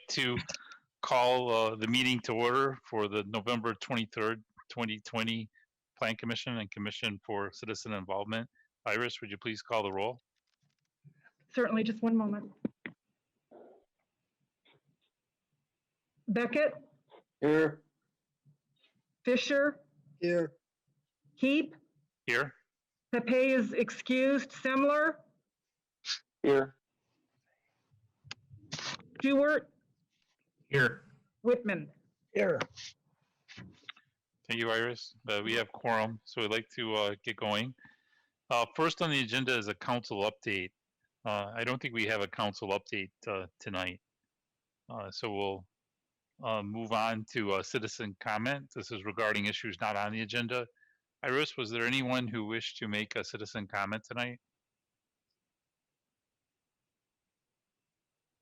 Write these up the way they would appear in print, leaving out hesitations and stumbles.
to call the meeting to order for the November 23rd, 2020 Plan Commission and Commission for Citizen Involvement. Iris, would you please call the roll? Certainly, just one moment. Beckett? Here. Fisher? Here. Heap? Here. Pepe is excused. Semler? Here. Stewart? Here. Whitman? Here. Thank you, Iris. We have quorum, so we'd like to get going. First on the agenda is a council update. I don't think we have a council update tonight. So we'll move on to citizen comment. This is regarding issues not on the agenda. Iris, was there anyone who wished to make a citizen comment tonight?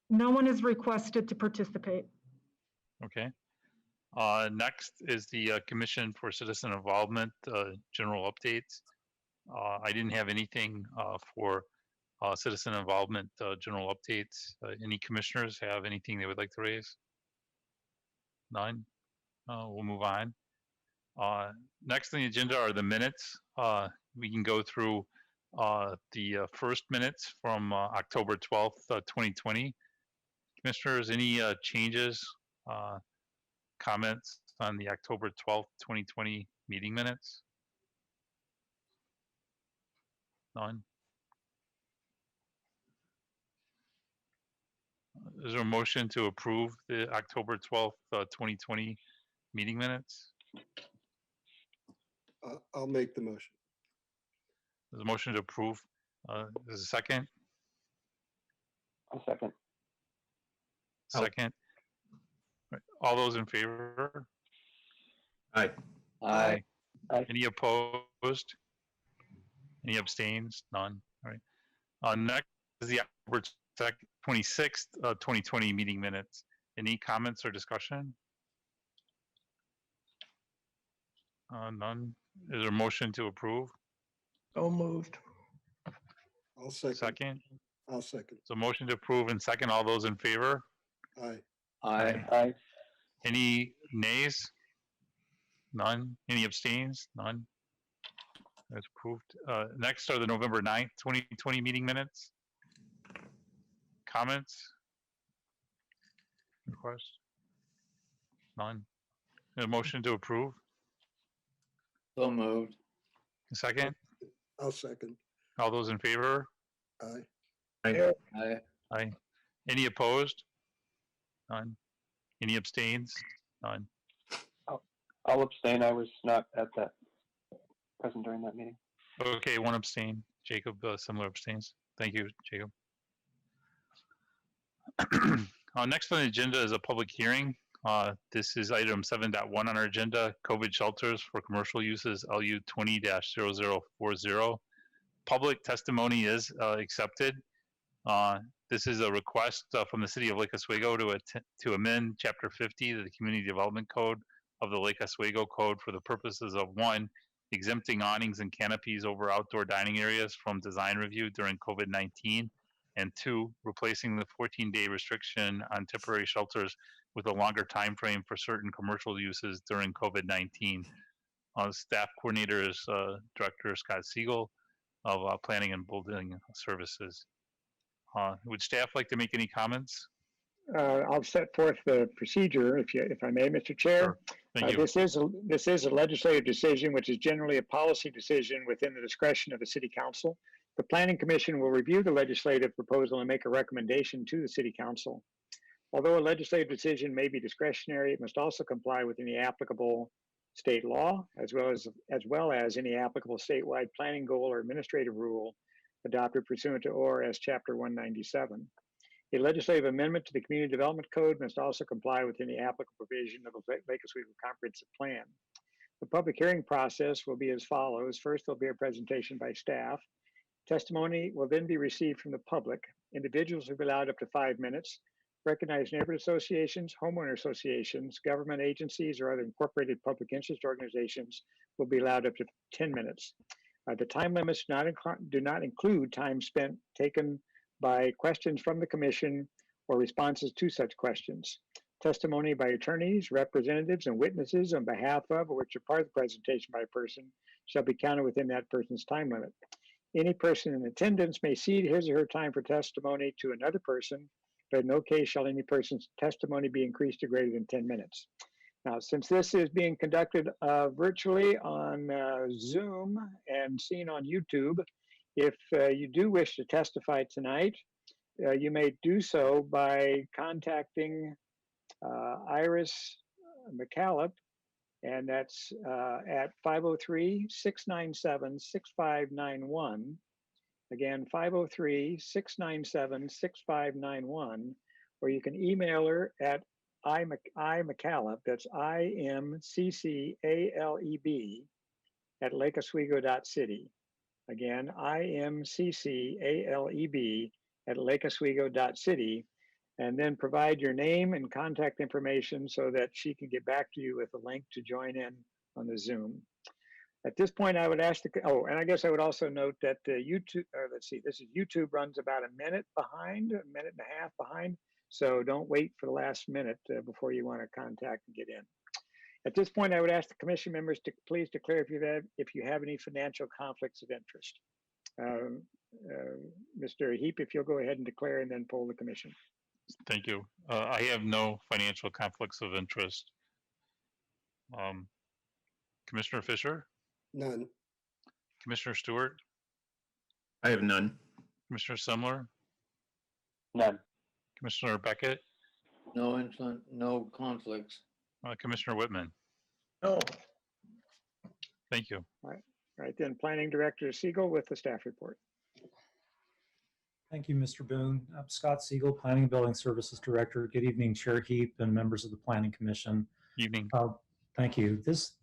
No one is requested to participate. Okay. Next is the Commission for Citizen Involvement general updates. I didn't have anything for citizen involvement general updates. Any commissioners have anything they would like to raise? None? We'll move on. Next on the agenda are the minutes. We can go through the first minutes from October 12th, 2020. Commissioners, any changes, comments on the October 12th, 2020 meeting minutes? None? Is there a motion to approve the October 12th, 2020 meeting minutes? I'll make the motion. There's a motion to approve. There's a second? I'll second. Second. Right. All those in favor? Aye. Aye. Any opposed? Any abstains? None. All right. Next is the October 26th, 2020 meeting minutes. Any comments or discussion? None. Is there a motion to approve? So moved. I'll second. Second. I'll second. So motion to approve and second. All those in favor? Aye. Aye. Any nays? None. Any abstains? None. That's approved. Next are the November 9th, 2020 meeting minutes. Comments? Requests? None. A motion to approve? So moved. Second? I'll second. All those in favor? Aye. Aye. Aye. Any opposed? None. Any abstains? None. I'll abstain. I was not at that present during that meeting. Okay, one abstain. Jacob, similar abstains. Thank you, Jacob. Next on the agenda is a public hearing. This is item 7.1 on our agenda, COVID shelters for commercial uses, LU 20-0040. Public testimony is accepted. This is a request from the City of Lake Oswego to amend Chapter 50 of the Community Development Code of the Lake Oswego Code for the purposes of 1, exempting awnings and canopies over outdoor dining areas from design review during COVID-19, and 2, replacing the 14-day restriction on temporary shelters with a longer time frame for certain commercial uses during COVID-19. Staff coordinator is Director Scot Siegel of Planning and Building Services. Would staff like to make any comments? I'll set forth the procedure, if I may, Mr. Chair. Sure. Thank you. This is a legislative decision, which is generally a policy decision within the discretion of the City Council. The Planning Commission will review the legislative proposal and make a recommendation to the City Council. Although a legislative decision may be discretionary, it must also comply with any applicable state law, as well as any applicable statewide planning goal or administrative rule adopted pursuant to ORS Chapter 197. A legislative amendment to the Community Development Code must also comply with any applicable provision of the Lake Oswego Comprehensive Plan. The public hearing process will be as follows. First, there'll be a presentation by staff. Testimony will then be received from the public. Individuals will be allowed up to 5 minutes. Recognized neighborhood associations, homeowner associations, government agencies, or other incorporated public interest organizations will be allowed up to 10 minutes. The time limits do not include time spent taken by questions from the commission or responses to such questions. Testimony by attorneys, representatives, and witnesses on behalf of or which are part of the presentation by a person shall be counted within that person's time limit. Any person in attendance may cede his or her time for testimony to another person, but in no case shall any person's testimony be increased to greater than 10 minutes. Now, since this is being conducted virtually on Zoom and seen on YouTube, if you do wish to testify tonight, you may do so by contacting Iris McCallop, and that's at 503-697-6591. Again, 503-697-6591, or you can email her at McCallop, that's IMCCALEB, at lakeoswego.city. Again, IMCCALEB at lakeoswego.city, and then provide your name and contact information so that she can get back to you with a link to join in on the Zoom. At this point, I would ask and I guess I would also note that YouTube, let's see, this is YouTube runs about a minute behind, a minute and a half behind. So don't wait for the last minute before you want to contact and get in. At this point, I would ask the commission members to please declare if you have any financial conflicts of interest. Mr. Heap, if you'll go ahead and declare and then poll the commission. Thank you. I have no financial conflicts of interest. Commissioner Fisher, None. Commissioner Stewart, I have none. Commissioner Semler, None. Commissioner Beckett, No conflicts. Commissioner Whitman. No. Thank you. All right, then Planning Director Siegel with the staff report. Thank you, Mr. Boone. I'm Scot Siegel, Planning and Building Services Director. Good evening, Chair Heap and members of the Planning Commission. Evening. Thank you. This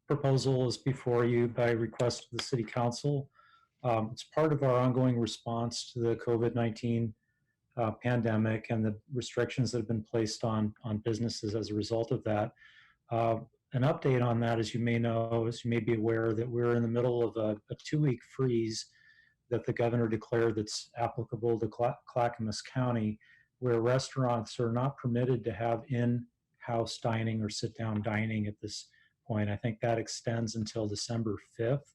proposal is before you by request of the City Council. It's part of our ongoing response to the COVID-19 pandemic and the restrictions that have been placed on businesses as a result of that. An update on that, as you may know, as you may be aware, that we're in the middle of a 2-week freeze that the governor declared that's applicable to Clackamas County, where restaurants are not permitted to have in-house dining or sit-down dining at this point. I think that extends until December 5th.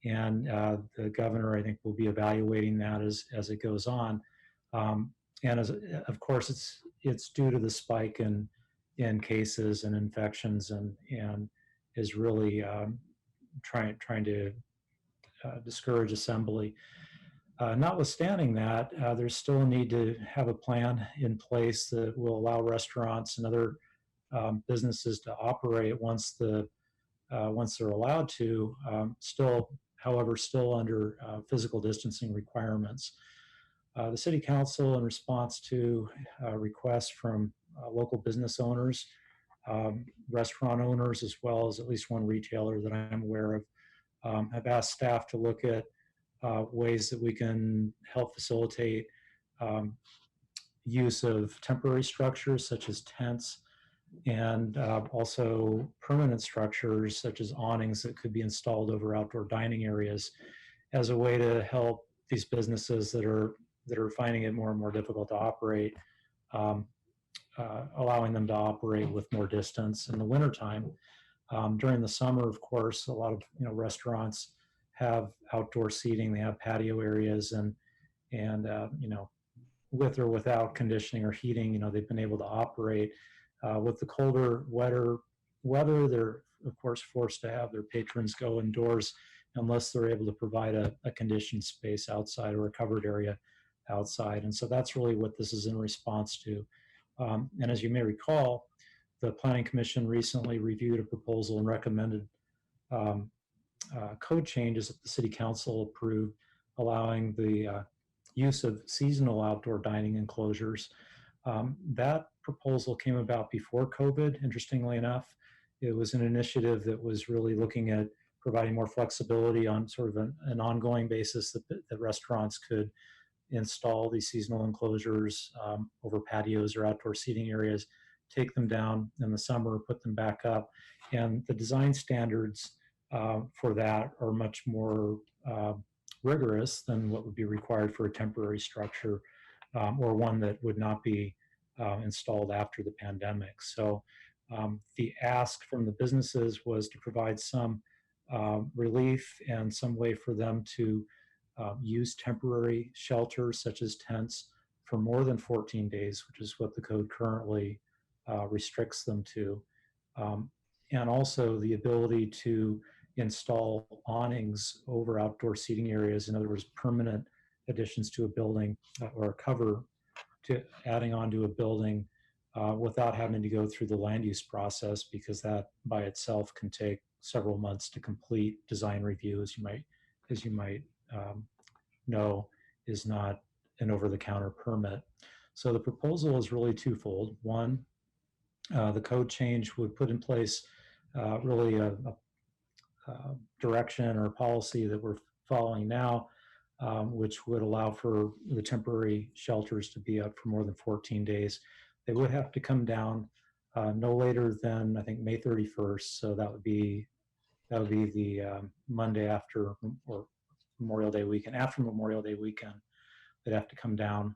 And the governor, I think, will be evaluating that as it goes on. And of course, it's due to the spike in cases and infections, and is really trying to discourage assembly. Notwithstanding that, there's still a need to have a plan in place that will allow restaurants and other businesses to operate once they're allowed to. However, still under physical distancing requirements. The City Council, in response to requests from local business owners, restaurant owners, as well as at least one retailer that I'm aware of, have asked staff to look at ways that we can help facilitate use of temporary structures such as tents, and also permanent structures such as awnings that could be installed over outdoor dining areas as a way to help these businesses that are finding it more and more difficult to operate, allowing them to operate with more distance in the wintertime. During the summer, of course, a lot of restaurants have outdoor seating. They have patio areas, and with or without conditioning or heating, they've been able to operate. With the colder, wetter weather, they're of course forced to have their patrons go indoors unless they're able to provide a conditioned space outside or a covered area outside. And so that's really what this is in response to. And as you may recall, the Planning Commission recently reviewed a proposal and recommended code changes that the City Council approved, allowing the use of seasonal outdoor dining enclosures. That proposal came about before COVID, interestingly enough. It was an initiative that was really looking at providing more flexibility on sort of an ongoing basis that restaurants could install these seasonal enclosures over patios or outdoor seating areas, take them down in the summer, put them back up. And the design standards for that are much more rigorous than what would be required for a temporary structure. or one that would not be installed after the pandemic. So the ask from the businesses was to provide some relief and some way for them to use temporary shelters such as tents for more than 14 days, which is what the code currently restricts them to. And also the ability to install awnings over outdoor seating areas, in other words, permanent additions to a building or a cover to adding onto a building without having to go through the land use process, because that by itself can take several months to complete. Design review, as you might know, is not an over-the-counter permit. So the proposal is really twofold. One, the code change would put in place really a direction or policy that we're following now, which would allow for the temporary shelters to be up for more than 14 days. They would have to come down no later than, I think, May 31st. So that would be the Monday after, or Memorial Day weekend. After Memorial Day weekend, they'd have to come down,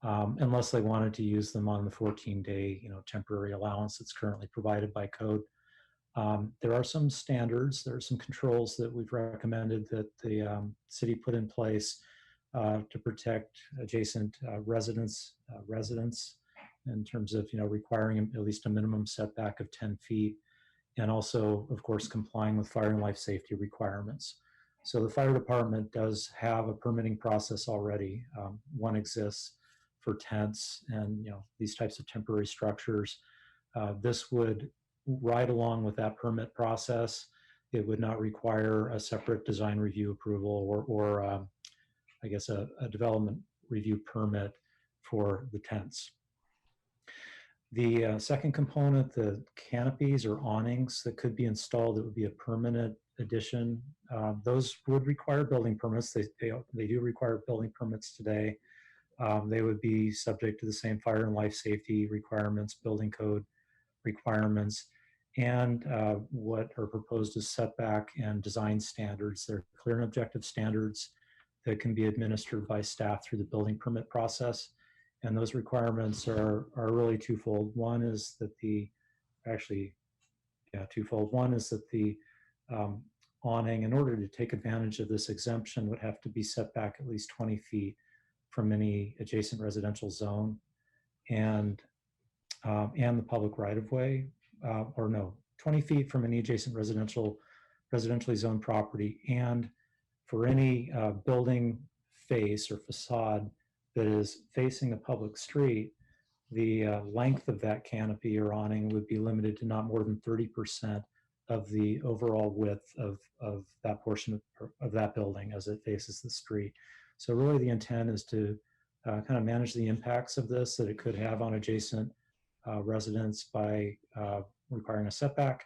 unless they wanted to use them on the 14-day, temporary allowance that's currently provided by code. There are some standards, there are some controls that we've recommended that the city put in place to protect adjacent residents in terms of, requiring at least a minimum setback of 10 feet, and also, of course, complying with fire and life safety requirements. So the fire department does have a permitting process already. One exists for tents and, these types of temporary structures. This would right along with that permit process. It would not require a separate design review approval or I guess a development review permit for the tents. The second component, the canopies or awnings that could be installed, that would be a permanent addition. Those would require building permits. They do require building permits today. They would be subject to the same fire and life safety requirements, building code requirements, and what are proposed as setback and design standards. They're clear and objective standards that can be administered by staff through the building permit process. And those requirements are really twofold. One is that twofold. One is that the awning, in order to take advantage of this exemption, would have to be set back at least 20 feet from any adjacent residential zone and the public right-of-way, 20 feet from any adjacent residentially zoned property, and for any building face or facade that is facing a public street, the length of that canopy or awning would be limited to not more than 30% of the overall width of that portion of that building as it faces the street. So really the intent is to kind of manage the impacts of this that it could have on adjacent residents by requiring a setback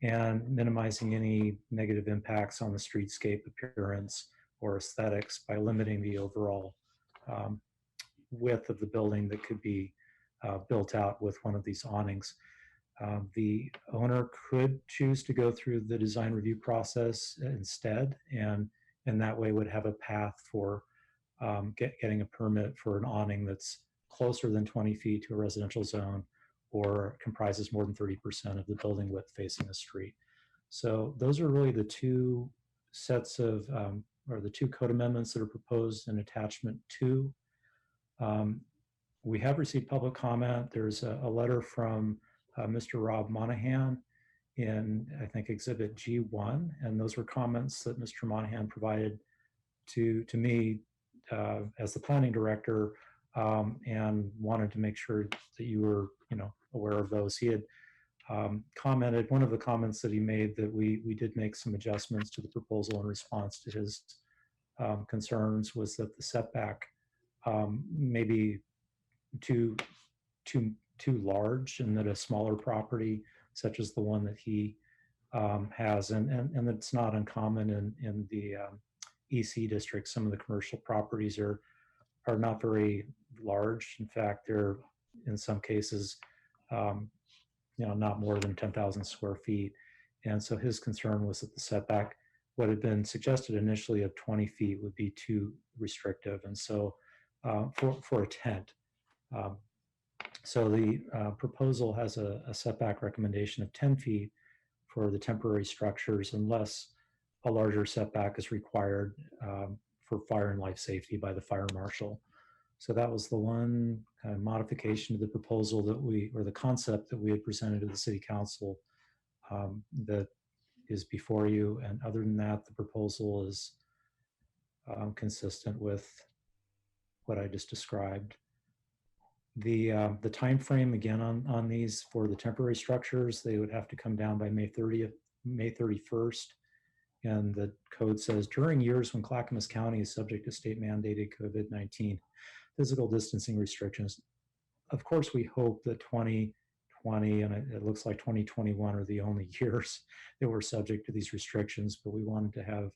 and minimizing any negative impacts on the streetscape appearance or aesthetics by limiting the overall width of the building that could be built out with one of these awnings. The owner could choose to go through the design review process instead, and in that way would have a path for getting a permit for an awning that's closer than 20 feet to a residential zone or comprises more than 30% of the building width facing a street. So those are really the two sets of, or the two code amendments that are proposed in attachment 2. We have received public comment. There's a letter from Mr. Rob Monahan in, I think, Exhibit G1, and those were comments that Mr. Monahan provided to me as the planning director, and wanted to make sure that you were, aware of those. He had commented, one of the comments that he made, that we did make some adjustments to the proposal in response to his concerns, was that the setback may be too large, and that a smaller property such as the one that he has, and that's not uncommon in the EC district. Some of the commercial properties are not very large. In fact, they're in some cases not more than 10,000 square feet. And so his concern was that the setback, what had been suggested initially of 20 feet, would be too restrictive. And so for a tent. So the proposal has a setback recommendation of 10 feet for the temporary structures unless a larger setback is required for fire and life safety by the fire marshal. So that was the one kind of modification to the proposal that or the concept that we had presented to the city council that is before you. And other than that, the proposal is consistent with what I just described. The time frame again on these for the temporary structures, they would have to come down by May 31st. And the code says during years when Clackamas County is subject to state mandated COVID-19 physical distancing restrictions. Of course, we hope that 2020 and it looks like 2021 are the only years that we're subject to these restrictions, but we wanted to have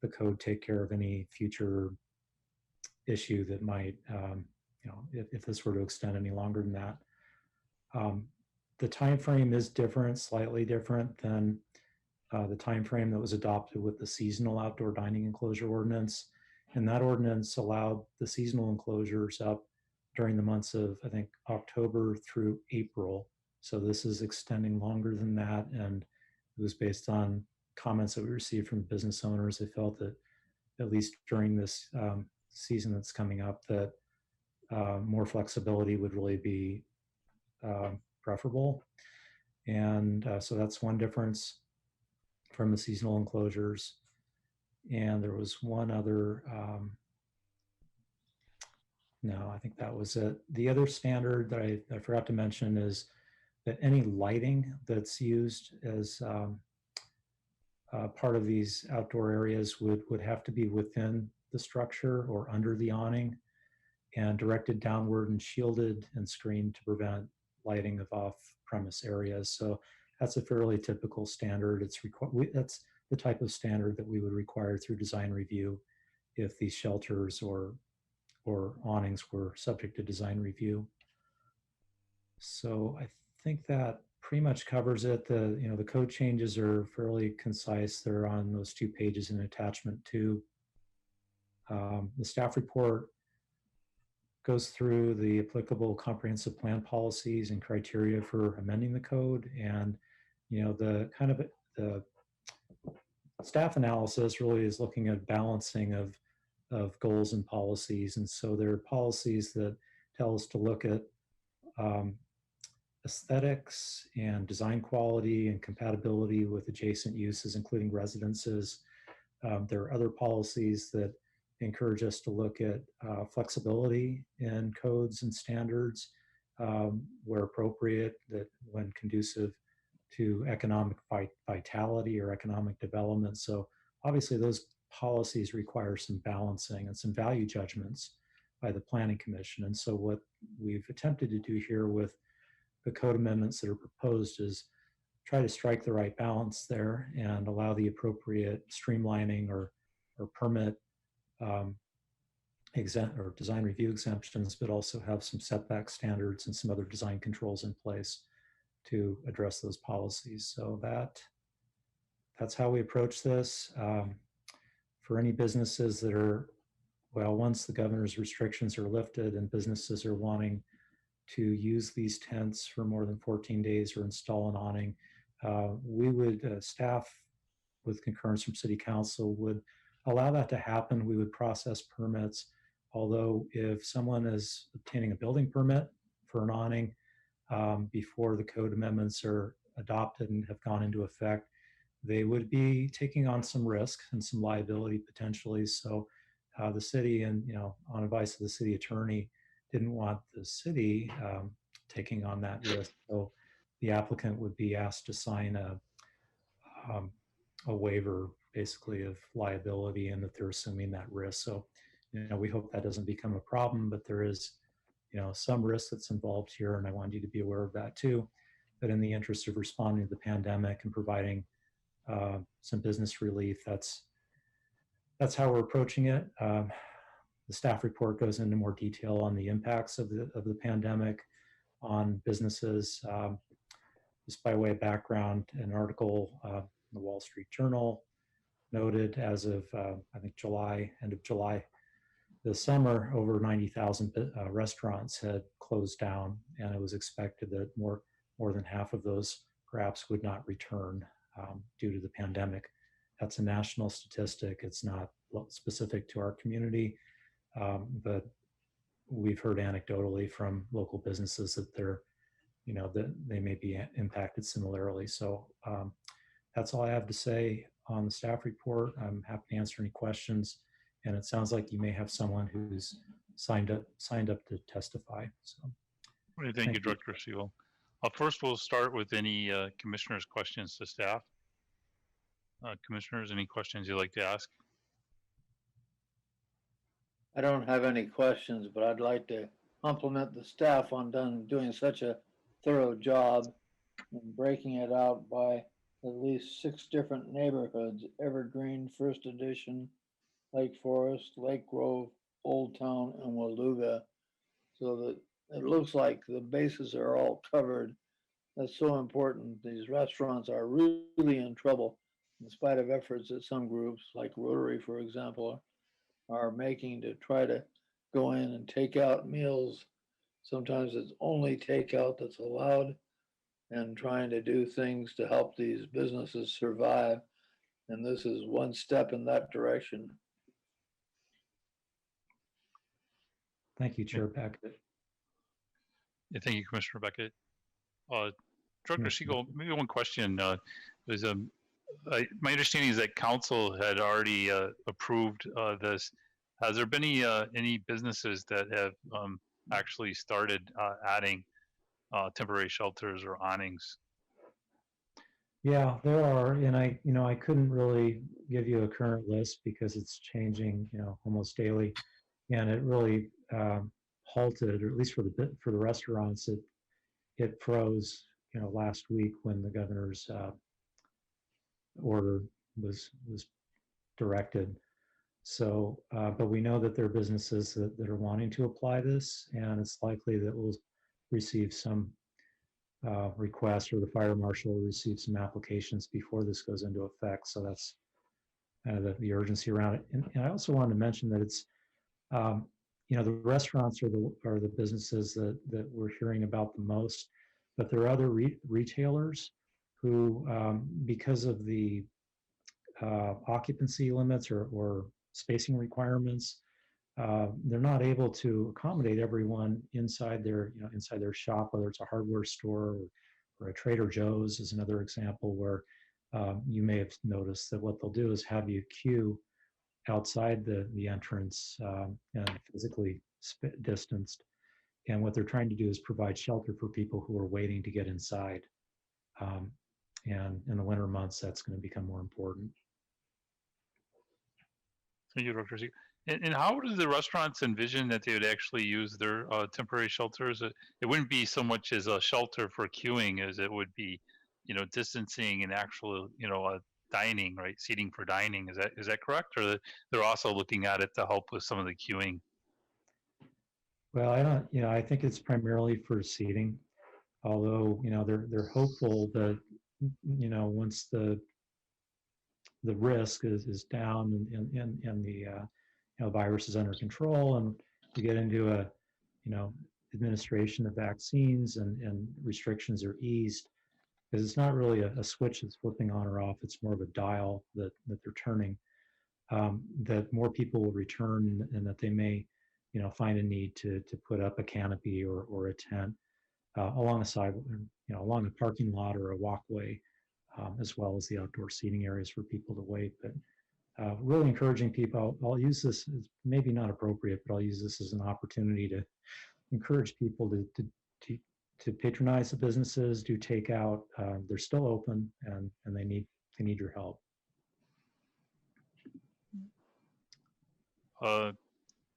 the code take care of any future issue that might, if this were to extend any longer than that. The time frame is different, slightly different than the time frame that was adopted with the seasonal outdoor dining enclosure ordinance. And that ordinance allowed the seasonal enclosures up during the months of, I think, October through April. So this is extending longer than that. And it was based on comments that we received from business owners. They felt that at least during this season that's coming up, that more flexibility would really be preferable. And so that's one difference from the seasonal enclosures. And there was one other, no, I think that was it. The other standard that I forgot to mention is that any lighting that's used as part of these outdoor areas would have to be within the structure or under the awning and directed downward and shielded and screened to prevent lighting of off-premise areas. So that's a fairly typical standard. That's the type of standard that we would require through design review if these shelters or awnings were subject to design review. So I think that pretty much covers it. The code changes are fairly concise. They're on those 2 pages in attachment 2. The staff report goes through the applicable comprehensive plan policies and criteria for amending the code. And, the kind of the staff analysis really is looking at balancing of goals and policies. And so there are policies that tell us to look at aesthetics and design quality and compatibility with adjacent uses, including residences. There are other policies that encourage us to look at flexibility in codes and standards where appropriate, that when conducive to economic vitality or economic development. So obviously those policies require some balancing and some value judgments by the Planning Commission. And so what we've attempted to do here with the code amendments that are proposed is try to strike the right balance there and allow the appropriate streamlining or permit or design review exemptions, but also have some setback standards and some other design controls in place to address those policies. So that's how we approach this. For any businesses that are, once the governor's restrictions are lifted and businesses are wanting to use these tents for more than 14 days or install an awning, we would, staff with concurrence from City Council would allow that to happen. We would process permits. Although if someone is obtaining a building permit for an awning before the code amendments are adopted and have gone into effect, they would be taking on some risk and some liability potentially. So the city, and on advice of the city attorney, didn't want the city taking on that risk. So the applicant would be asked to sign a waiver basically of liability and that they're assuming that risk. So, we hope that doesn't become a problem, but there is, some risk that's involved here. And I want you to be aware of that too. But in the interest of responding to the pandemic and providing some business relief, that's how we're approaching it. The staff report goes into more detail on the impacts of the pandemic on businesses. Just by way of background, an article in the Wall Street Journal noted as of, I think, end of July, the summer, over 90,000 restaurants had closed down, and it was expected that more than half of those perhaps would not return due to the pandemic. That's a national statistic. It's not specific to our community, but we've heard anecdotally from local businesses that that they may be impacted similarly. So that's all I have to say on the staff report. I'm happy to answer any questions. And it sounds like you may have someone who's signed up to testify. So, Thank you, Director Siegel. First, we'll start with any commissioners' questions to staff. Commissioners, any questions you'd like to ask? I don't have any questions, but I'd like to compliment the staff on doing such a thorough job and breaking it out by at least 6 different neighborhoods: Evergreen, First Edition, Lake Forest, Lake Grove, Old Town, and Waluga, so that it looks like the bases are all covered. That's so important. These restaurants are really in trouble, in spite of efforts that some groups, like Rotary, for example, are making to try to go in and take out meals. Sometimes it's only takeout that's allowed, and trying to do things to help these businesses survive. And this is one step in that direction. thank you, Chair Beckett. Yeah, thank you, Commissioner Beckett. Director Siegel, maybe one question. My understanding is that council had already approved this. Has there been any businesses that have actually started adding temporary shelters or awnings? Yeah, there are, and I couldn't really give you a current list because it's changing, almost daily, and it really halted, or at least for the restaurants, it froze, last week when the governor's order was directed. So, but we know that there are businesses that are wanting to apply this, and it's likely that we'll receive some requests, or the fire marshal will receive some applications before this goes into effect. So that's kind of the urgency around it. And I also wanted to mention that it's, the restaurants are the businesses that we're hearing about the most, but there are other retailers who, because of the occupancy limits or spacing requirements, they're not able to accommodate everyone inside their shop, whether it's a hardware store or a Trader Joe's is another example where you may have noticed that what they'll do is have you queue outside the entrance and physically distanced. And what they're trying to do is provide shelter for people who are waiting to get inside. And in the winter months, that's going to become more important. Thank you, Dr. Siegel. And how do the restaurants envision that they would actually use their temporary shelters? It wouldn't be so much as a shelter for queuing as it would be, distancing and actual, dining, right? Seating for dining. Is that correct? Or they're also looking at it to help with some of the queuing? Well, I think it's primarily for seating, although, they're hopeful that, once the risk is down and the virus is under control, and we get into administration of vaccines and restrictions are eased, because it's not really a switch that's flipping on or off. It's more of a dial that they're turning, that more people will return, and that they may, find a need to put up a canopy or a tent along a side, along a parking lot or a walkway, as well as the outdoor seating areas for people to wait. But really encouraging people, I'll use this, as maybe not appropriate, but I'll use this as an opportunity to encourage people to patronize the businesses, do takeout. They're still open, and they need your help.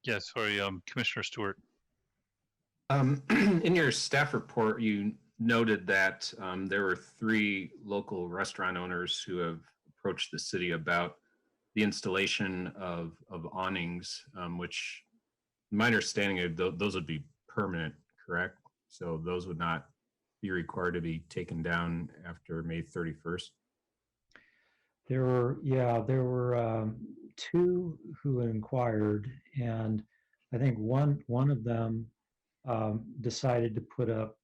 Yes, sorry, Commissioner Stewart. In your staff report, you noted that there were 3 local restaurant owners who have approached the city about the installation of awnings, which my understanding of those would be permanent, correct? So those would not be required to be taken down after May 31st? There were 2 who inquired, and I think one of them decided to put up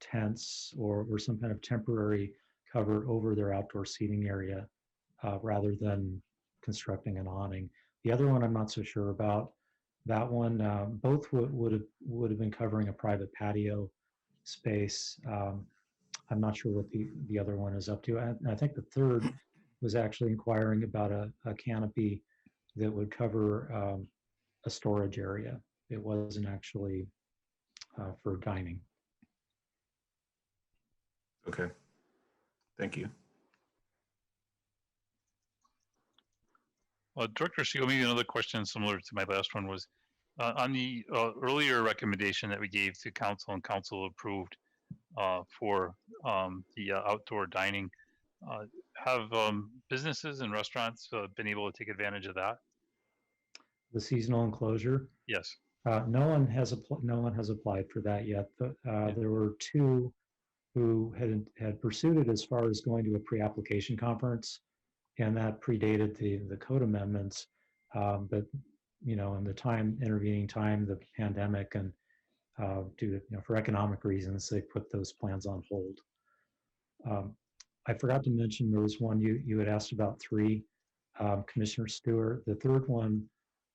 tents or some kind of temporary cover over their outdoor seating area rather than constructing an awning. The other one I'm not so sure about. That one, both would have been covering a private patio space. I'm not sure what the other one is up to. And I think the third was actually inquiring about a canopy that would cover a storage area. It wasn't actually for dining. Okay, thank you. Director Siegel, maybe another question similar to my last one was on the earlier recommendation that we gave to council and council approved for the outdoor dining. Have businesses and restaurants been able to take advantage of that? The seasonal enclosure. Yes. No one has applied for that yet. There were two who had pursued it as far as going to a pre-application conference, and that predated the code amendments. But in the intervening time, the pandemic and due to for economic reasons, they put those plans on hold. I forgot to mention there was one you had asked about three, Commissioner Stewart. The third one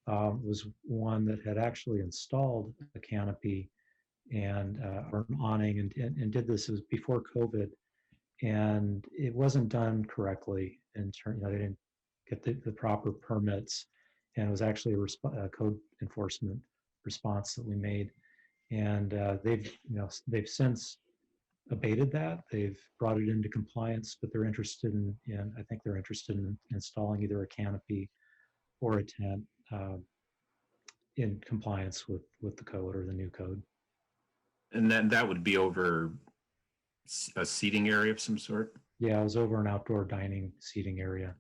was one that had actually installed a canopy and or an awning and did this. It was before COVID, and it wasn't done correctly in terms. They didn't get the proper permits, and it was actually a code enforcement response that we made. And they've since abated that. They've brought it into compliance, but they're interested I think they're interested in installing either a canopy or a tent in compliance with the code or the new code. And then that would be over a seating area of some sort? Yeah, it was over an outdoor dining seating area.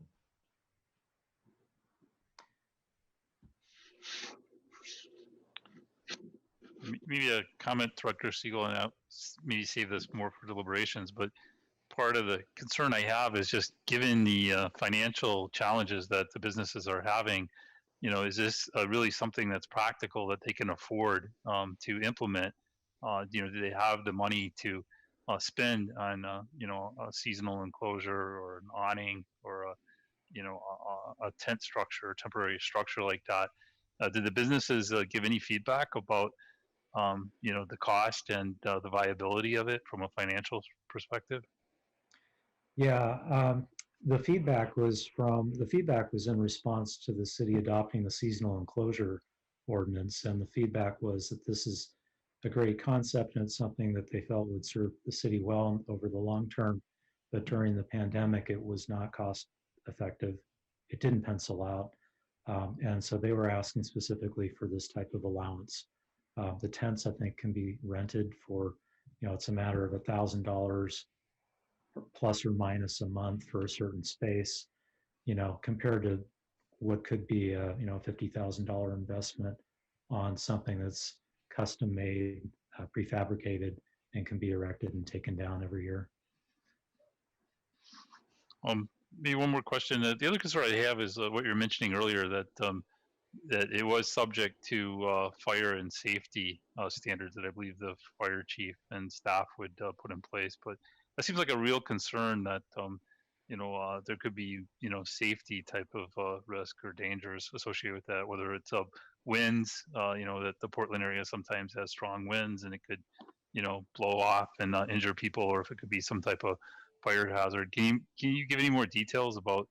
Maybe a comment, Director Siegel, and I'll maybe save this more for deliberations, but part of the concern I have is just given the financial challenges that the businesses are having, is this really something that's practical that they can afford to implement? Do they have the money to spend on, a seasonal enclosure or an awning or a tent structure, temporary structure like that? Did the businesses give any feedback about the cost and the viability of it from a financial perspective? Yeah, the feedback was in response to the city adopting the seasonal enclosure ordinance, and the feedback was that this is a great concept and it's something that they felt would serve the city well over the long term. But during the pandemic, it was not cost effective. It didn't pencil out, and so they were asking specifically for this type of allowance. The tents, I think, can be rented for, it's a matter of $1,000 plus or minus a month for a certain space, compared to what could be a, $50,000 investment on something that's custom made, prefabricated, and can be erected and taken down every year. Maybe one more question. The other concern I have is what you're mentioning earlier, that that it was subject to fire and safety standards that I believe the fire chief and staff would put in place. But that seems like a real concern that there could be safety type of risk or dangers associated with that, whether it's winds, that the Portland area sometimes has strong winds and it could blow off and injure people, or if it could be some type of fire hazard. Can you give any more details about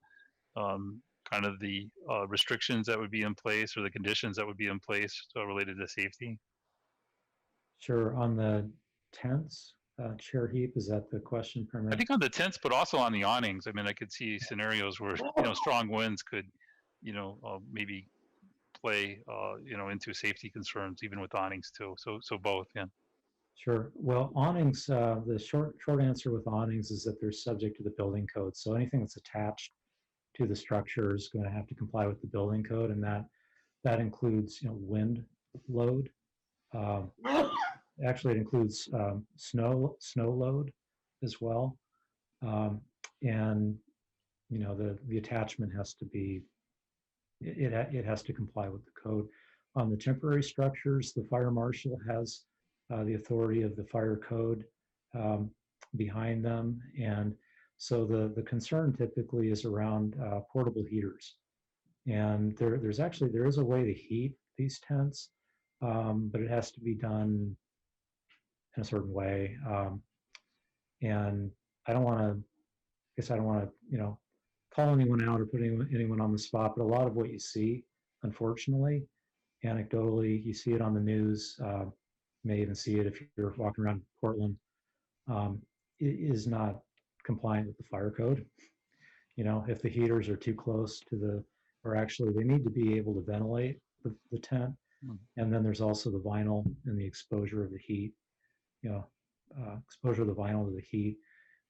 kind of the restrictions that would be in place or the conditions that would be in place related to safety? Sure. On the tents, Chair Heap, is that the question primarily? I think on the tents, but also on the awnings. I mean, I could see scenarios where strong winds could maybe play into safety concerns even with awnings too. So both, yeah. Sure. Well, awnings, the short answer with awnings is that they're subject to the building code. So anything that's attached to the structure is going to have to comply with the building code, and that includes wind load. Actually, it includes snow load as well, and the attachment has to be it has to comply with the code. On the temporary structures, the fire marshal has the authority of the fire code behind them. And so the concern typically is around portable heaters. And there is a way to heat these tents, but it has to be done in a certain way. And I don't want to, call anyone out or put anyone on the spot, but a lot of what you see, unfortunately, anecdotally, you see it on the news, you may even see it if you're walking around Portland, it is not compliant with the fire code. If the heaters are too close to or actually they need to be able to ventilate the tent. And then there's also the vinyl and the exposure of the heat, exposure of the vinyl to the heat.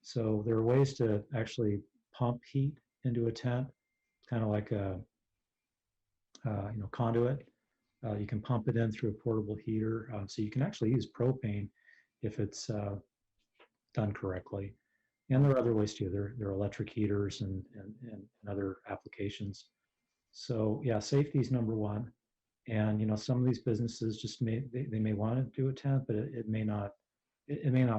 So there are ways to actually pump heat into a tent, kind of like a conduit. You can pump it in through a portable heater. So you can actually use propane if it's done correctly. And there are other ways too. There are electric heaters and other applications. So yeah, safety is number one. And some of these businesses just may want to do a tent, but it may not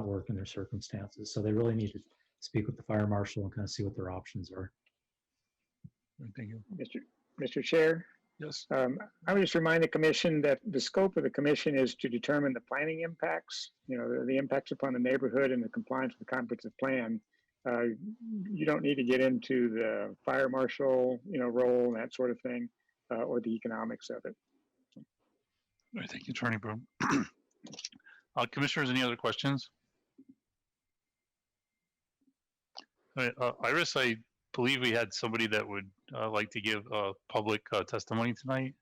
work in their circumstances. So they really need to speak with the fire marshal and kind of see what their options are. Thank you. Mr. Chair, Yes. I would just remind the commission that the scope of the commission is to determine the planning impacts, the impacts upon the neighborhood and the compliance with the comprehensive plan. You don't need to get into the fire marshal, role and that sort of thing, or the economics of it. All right, thank you, Attorney Broom. Commissioners, any other questions? All right, Iris, I believe we had somebody that would like to give public testimony tonight.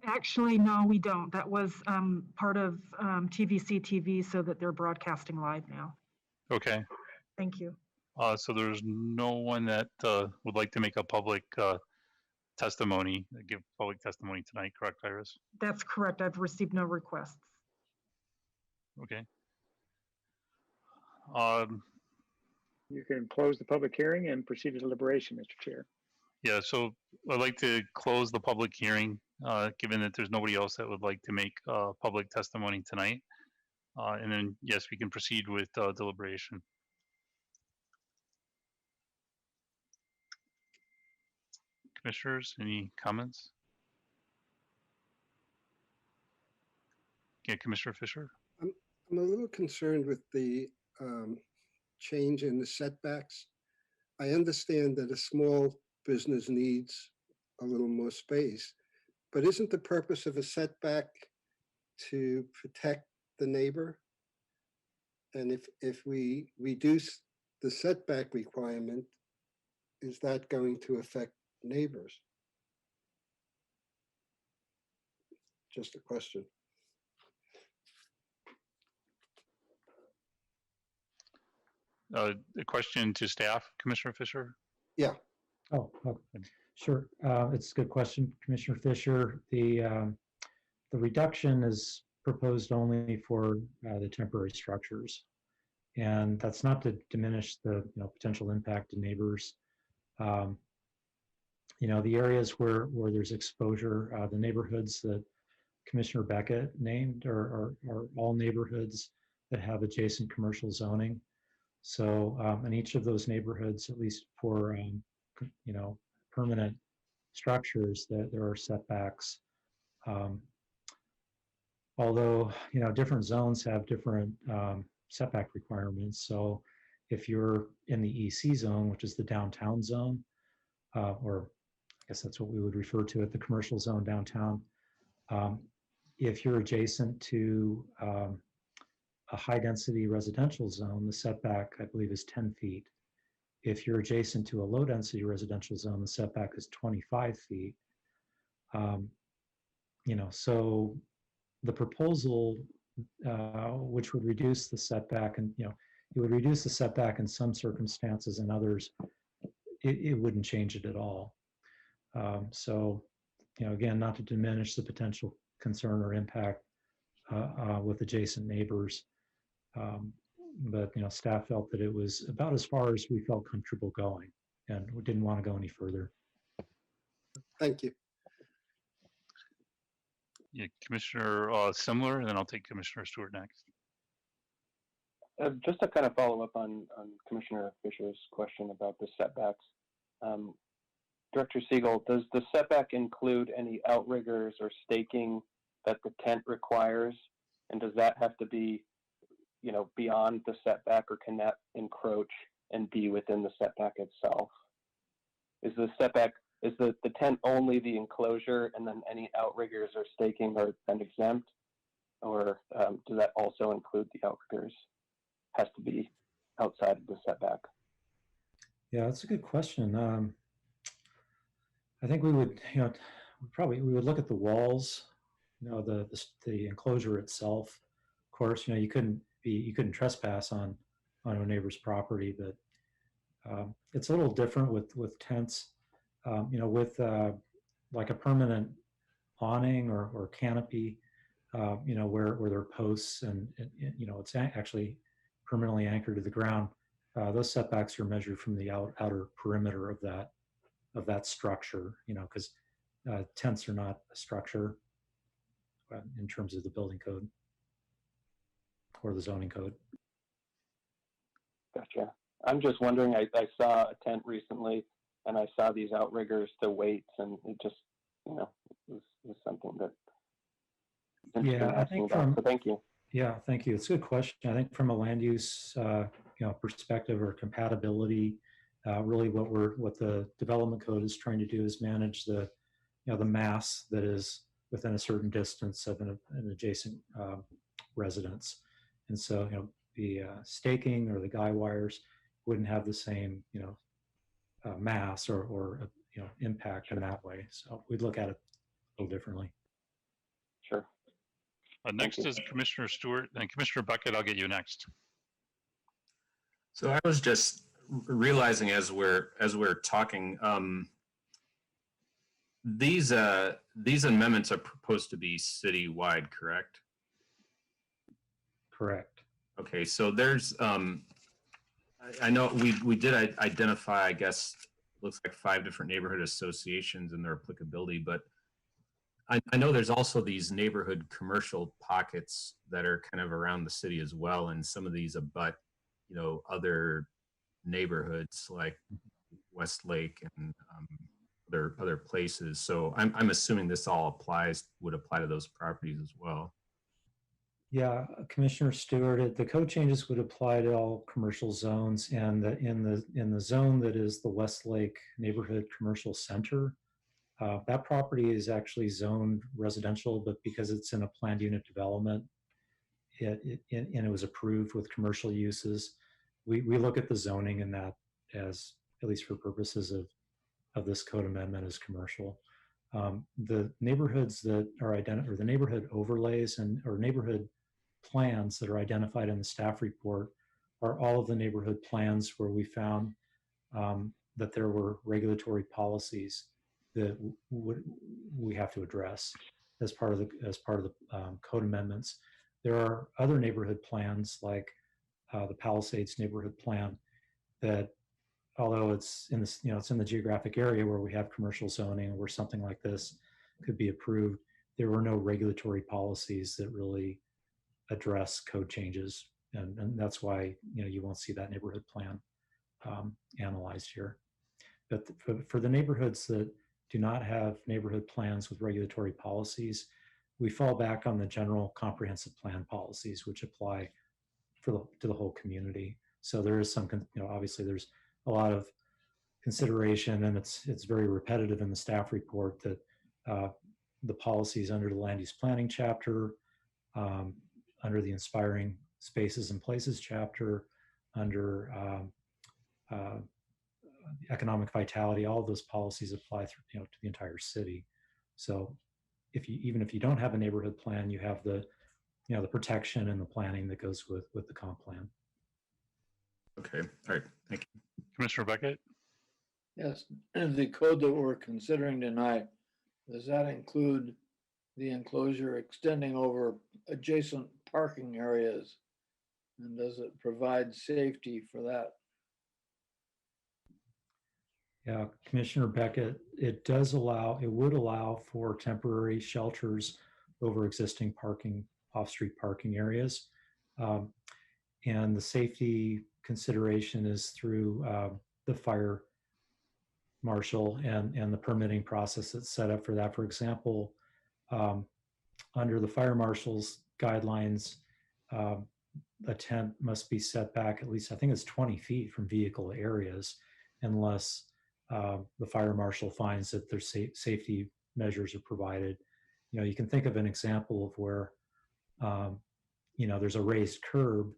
Actually, no, we don't. That was part of TVC TV so that they're broadcasting live now. Okay. Thank you. So there's no one that would like to make a public testimony, give public testimony tonight, correct, Iris? That's correct. I've received no requests. Okay. You can close the public hearing and proceed to deliberation, Mr. Chair. Yeah, so I'd like to close the public hearing, given that there's nobody else that would like to make public testimony tonight. And then, yes, we can proceed with deliberation. Commissioners, any comments? Yeah, Commissioner Fisher? I'm a little concerned with the change in the setbacks. I understand that a small business needs a little more space, but isn't the purpose of a setback to protect the neighbor? And if we reduce the setback requirement, is that going to affect neighbors? Just a question. A question to staff, Commissioner Fisher? Yeah. Oh, okay. Sure. It's a good question, Commissioner Fisher. The reduction is proposed only for the temporary structures, and that's not to diminish the potential impact to neighbors. The areas where there's exposure, the neighborhoods that Commissioner Beckett named are all neighborhoods that have adjacent commercial zoning. So in each of those neighborhoods, at least for permanent structures, that there are setbacks. Although different zones have different setback requirements. So if you're in the EC zone, which is the downtown zone, or I guess that's what we would refer to at the commercial zone downtown. If you're adjacent to a high density residential zone, the setback, I believe, is 10 feet. If you're adjacent to a low density residential zone, the setback is 25 feet. So the proposal, which would reduce the setback, and it would reduce the setback in some circumstances, and others, it wouldn't change it at all. So, again, not to diminish the potential concern or impact with adjacent neighbors, but staff felt that it was about as far as we felt comfortable going, and we didn't want to go any further. Thank you. Yeah, Commissioner Simler, and then I'll take Commissioner Stewart next. Just to kind of follow up on Commissioner Fisher's question about the setbacks. Director Siegel, does the setback include any outriggers or staking that the tent requires? And does that have to be, you know, beyond the setback, or can that encroach and be within the setback itself? Is the setback, is the tent only the enclosure, and then any outriggers or staking are then exempt? Or does that also include the outriggers? Has to be outside of the setback? Yeah, that's a good question. I think we would, we would look at the walls, the enclosure itself. Of course, you couldn't trespass on a neighbor's property, but it's a little different with tents. With like a permanent awning or canopy, where there are posts and it's actually permanently anchored to the ground. Those setbacks are measured from the outer perimeter of that structure, because tents are not a structure in terms of the building code or the zoning code. Gotcha. I'm just wondering, I saw a tent recently and I saw these outriggers to weights, and it just, was something that. Yeah, I think so thank you. Yeah, thank you. It's a good question. I think from a land use, perspective or compatibility, really what the development code is trying to do is manage the mass that is within a certain distance of an adjacent residence. And so, the staking or the guy wires wouldn't have the same, mass or impact in that way. So we'd look at it a little differently. Sure. Next is Commissioner Stewart, and Commissioner Bucket, I'll get you next. So I was just realizing as we're talking, these amendments are proposed to be citywide, correct? Correct. Okay, so there's I know we did identify, I guess, looks like 5 different neighborhood associations and their applicability, but I know there's also these neighborhood commercial pockets that are kind of around the city as well, and some of these abut, other neighborhoods like Westlake and other places. So I'm assuming this all would apply to those properties as well. Yeah, Commissioner Stewart, the code changes would apply to all commercial zones, and in the zone that is the Westlake Neighborhood Commercial Center, that property is actually zoned residential, but because it's in a planned unit development, and it was approved with commercial uses, we look at the zoning in that as, at least for purposes of this code amendment, as commercial. The neighborhoods that are identified, or the neighborhood overlays or neighborhood plans that are identified in the staff report, are all of the neighborhood plans where we found that there were regulatory policies that we have to address as part of the code amendments. There are other neighborhood plans like the Palisades neighborhood plan that, although it's in this, it's in the geographic area where we have commercial zoning, where something like this could be approved, there were no regulatory policies that really address code changes, and that's why you won't see that neighborhood plan analyzed here. But for the neighborhoods that do not have neighborhood plans with regulatory policies, we fall back on the general comprehensive plan policies, which apply to the whole community. So there is some, obviously there's a lot of consideration, and it's very repetitive in the staff report that the policies under the land use planning chapter, under the inspiring spaces and places chapter, under economic vitality, all of those policies apply to the entire city. So even if you don't have a neighborhood plan, you have the the protection and the planning that goes with the comp plan. Okay, all right, thank you. Commissioner Bucket? Yes, and the code that we're considering tonight, does that include the enclosure extending over adjacent parking areas? And does it provide safety for that? Yeah, Commissioner Beckett, it would allow for temporary shelters over existing parking, off-street parking areas. And the safety consideration is through the fire marshal and the permitting process that's set up for that. For example, under the fire marshal's guidelines, a tent must be set back at least, I think it's 20 feet from vehicle areas, unless the fire marshal finds that their safety measures are provided. You know, you can think of an example of where, you know, there's a raised curb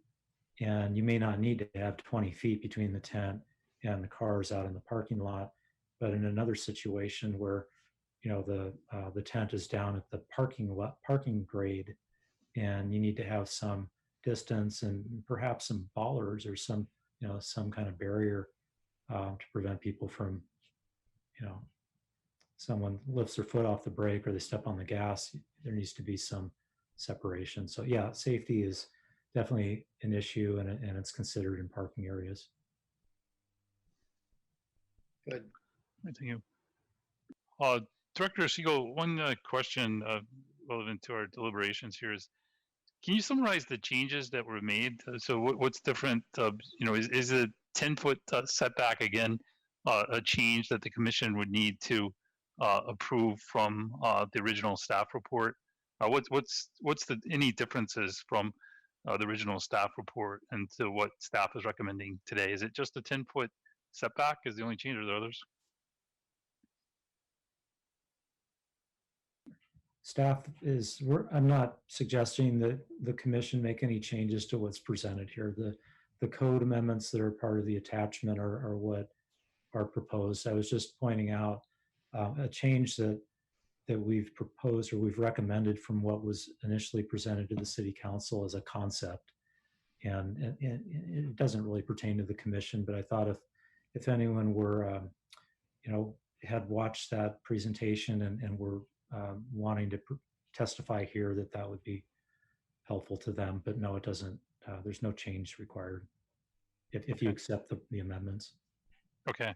and you may not need to have 20 feet between the tent and the cars out in the parking lot. But in another situation where, you know, the tent is down at the parking grade and you need to have some distance and perhaps some bollards or some, you know, some kind of barrier to prevent people from, you know, someone lifts their foot off the brake or they step on the gas, there needs to be some separation. So yeah, safety is definitely an issue, and it's considered in parking areas. Good. Thank you. Director Siegel, one question relevant to our deliberations here is, can you summarize the changes that were made? So what's different? You know, is a 10-foot setback again a change that the commission would need to approve from the original staff report? What's any differences from the original staff report and to what staff is recommending today? Is it just a 10-foot setback is the only change, or are there others? Staff is, I'm not suggesting that the commission make any changes to what's presented here. The code amendments that are part of the attachment are what are proposed. I was just pointing out a change that we've proposed or we've recommended from what was initially presented to the city council as a concept. And it doesn't really pertain to the commission, but I thought if anyone were, you know, had watched that presentation and were wanting to testify here, that would be helpful to them. But no, it doesn't. There's no change required if you accept the amendments. Okay.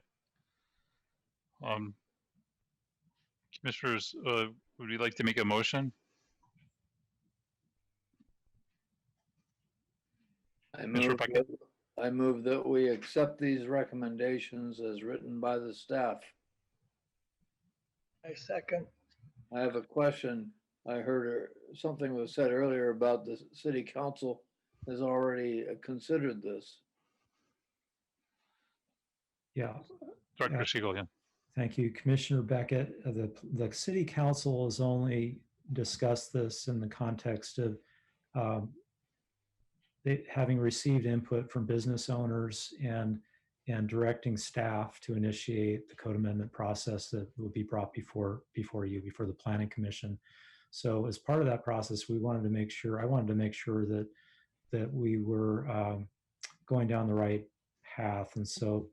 Commissioners, would you like to make a motion? I move that we accept these recommendations as written by the staff. I second. I have a question. I heard something was said earlier about the city council has already considered this. Yeah. Director Siegel again. Thank you, Commissioner Beckett. The city council has only discussed this in the context of having received input from business owners and directing staff to initiate the code amendment process that will be brought before the Planning Commission. So as part of that process, I wanted to make sure that we were going down the right path. And so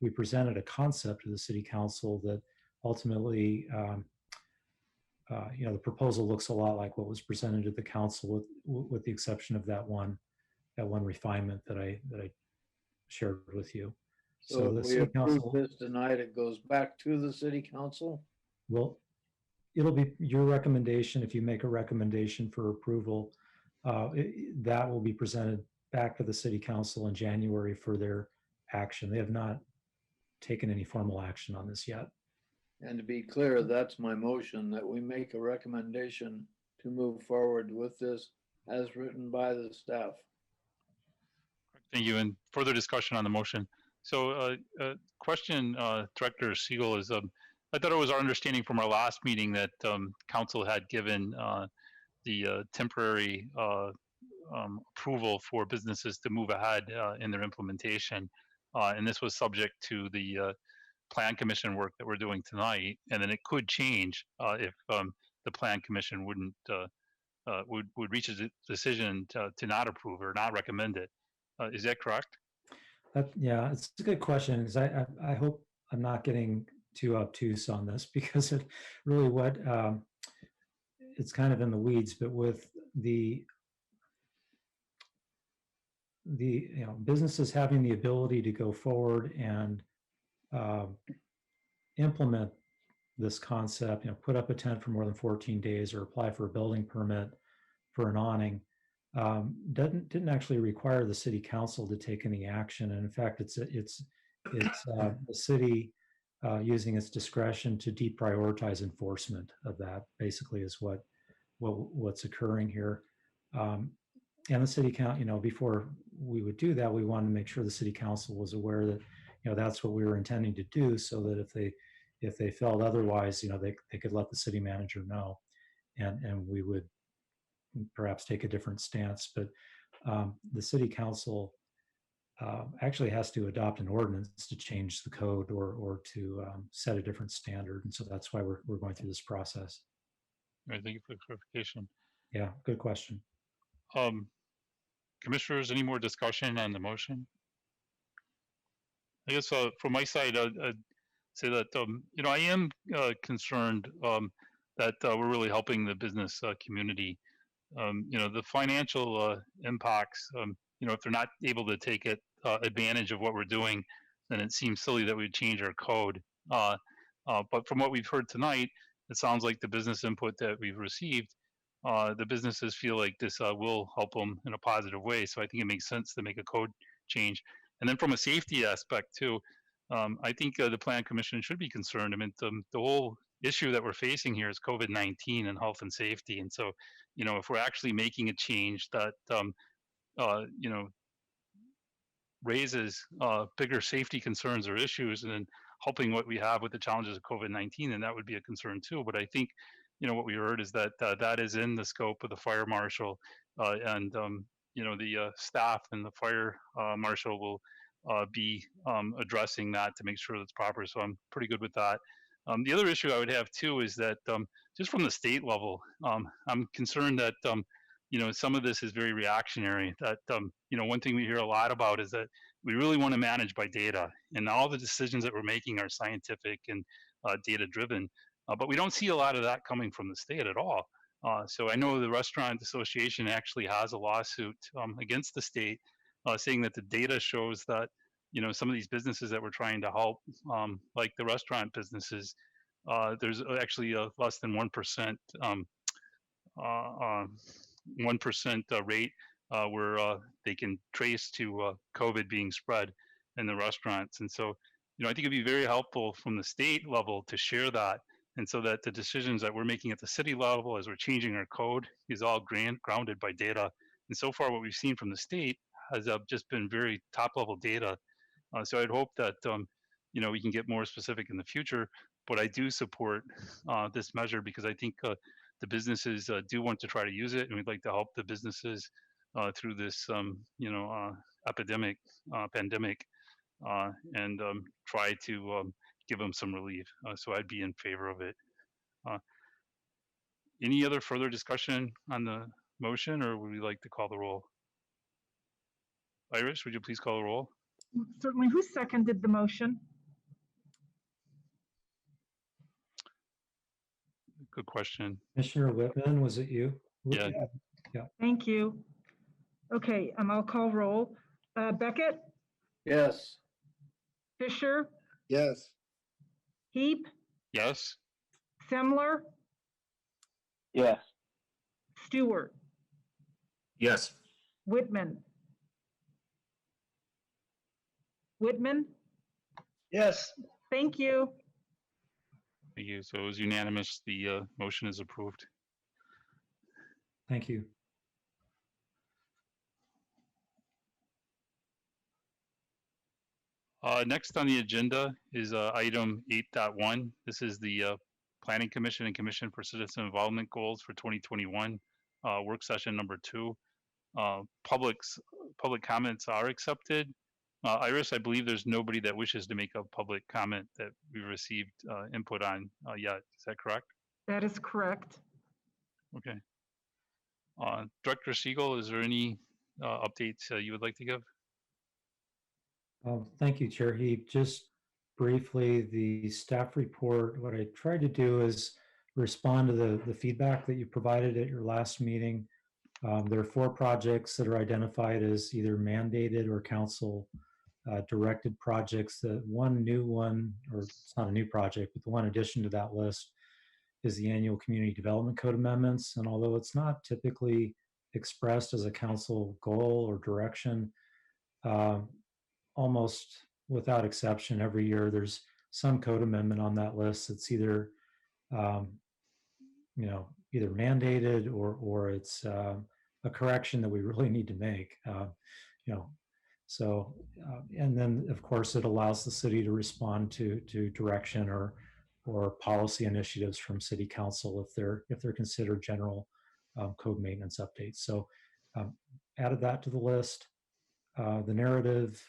we presented a concept to the city council that ultimately, you know, the proposal looks a lot like what was presented to the council, with the exception of that one refinement that I shared with you. So if we approve this tonight, it goes back to the city council? Well, it'll be your recommendation. If you make a recommendation for approval, that will be presented back to the city council in January for their action. They have not taken any formal action on this yet. And to be clear, that's my motion, that we make a recommendation to move forward with this as written by the staff. Thank you. And further discussion on the motion. So question, Director Siegel, is I thought it was our understanding from our last meeting that council had given the temporary approval for businesses to move ahead in their implementation. And this was subject to the Plan Commission work that we're doing tonight. And then it could change if the Plan Commission would reach a decision to not approve or not recommend it. Is that correct? Yeah, it's a good question, because I hope I'm not getting too obtuse on this, because it really it's kind of in the weeds, but with the you know, businesses having the ability to go forward and implement this concept, put up a tent for more than 14 days or apply for a building permit for an awning, didn't actually require the city council to take any action. And in fact, it's the city using its discretion to deprioritize enforcement of that. Basically, is what's occurring here. And the city council, before we would do that, we wanted to make sure the city council was aware that that's what we were intending to do, so that if they felt otherwise, they could let the city manager know, and we would perhaps take a different stance. But the city council actually has to adopt an ordinance to change the code or to set a different standard. And so that's why we're going through this process. All right, thank you for the clarification. Yeah, good question. Commissioners, any more discussion on the motion? I guess from my side, I'd say that I am concerned that we're really helping the business community. The financial impacts. If they're not able to take advantage of what we're doing, then it seems silly that we'd change our code. But from what we've heard tonight, it sounds like the business input that we've received, the businesses feel like this will help them in a positive way. So I think it makes sense to make a code change. And then from a safety aspect too, I think the Plan Commission should be concerned. I mean, the whole issue that we're facing here is COVID-19 and health and safety. And so, if we're actually making a change that, raises bigger safety concerns or issues, and then helping what we have with the challenges of COVID-19, then that would be a concern too. But I think, what we heard is that that is in the scope of the fire marshal, and the staff and the fire marshal will be addressing that to make sure that's proper. So I'm pretty good with that. The other issue I would have too is that just from the state level, I'm concerned that some of this is very reactionary. That one thing we hear a lot about is that we really want to manage by data, and all the decisions that we're making are scientific and data driven. But we don't see a lot of that coming from the state at all. So I know the Restaurant Association actually has a lawsuit against the state, saying that the data shows that some of these businesses that we're trying to help, like the restaurant businesses, there's actually a less than 1% 1% rate where they can trace to COVID being spread in the restaurants. And so, I think it'd be very helpful from the state level to share that, and so that the decisions that we're making at the city level as we're changing our code is all grounded by data. And so far, what we've seen from the state has just been very top level data. So I'd hope that we can get more specific in the future. But I do support this measure because I think the businesses do want to try to use it, and we'd like to help the businesses through this pandemic, and try to give them some relief. So I'd be in favor of it. Any other further discussion on the motion, or would we like to call the roll? Iris, would you please call the roll? Certainly. Who seconded the motion? Good question. Commissioner Whitman, was it you? Yeah. Thank you. Okay, I'll call roll. Beckett? Yes. Fisher? Yes. Heap? Yes. Semler? Yes. Stewart? Yes. Whitman? Whitman? Yes. Thank you. Thank you. So it was unanimous. The motion is approved. Thank you. Next on the agenda is item 8.1. This is the Planning Commission and Commission for Citizen Involvement Goals for 2021, work session number 2. Public comments are accepted. Iris, I believe there's nobody that wishes to make a public comment that we received input on yet. Is that correct? That is correct. Okay. Director Siegel, is there any updates you would like to give? Thank you, Chair Heap. Just briefly, the staff report, what I tried to do is respond to the feedback that you provided at your last meeting. There are 4 projects that are identified as either mandated or council directed projects. The one new one, or it's not a new project, but the one addition to that list is the annual Community Development Code amendments. And although it's not typically expressed as a council goal or direction, almost without exception, every year there's some code amendment on that list that's either, either mandated or it's a correction that we really need to make. So, and then of course it allows the city to respond to direction or policy initiatives from city council if they're considered general code maintenance updates. So added that to the list. The narrative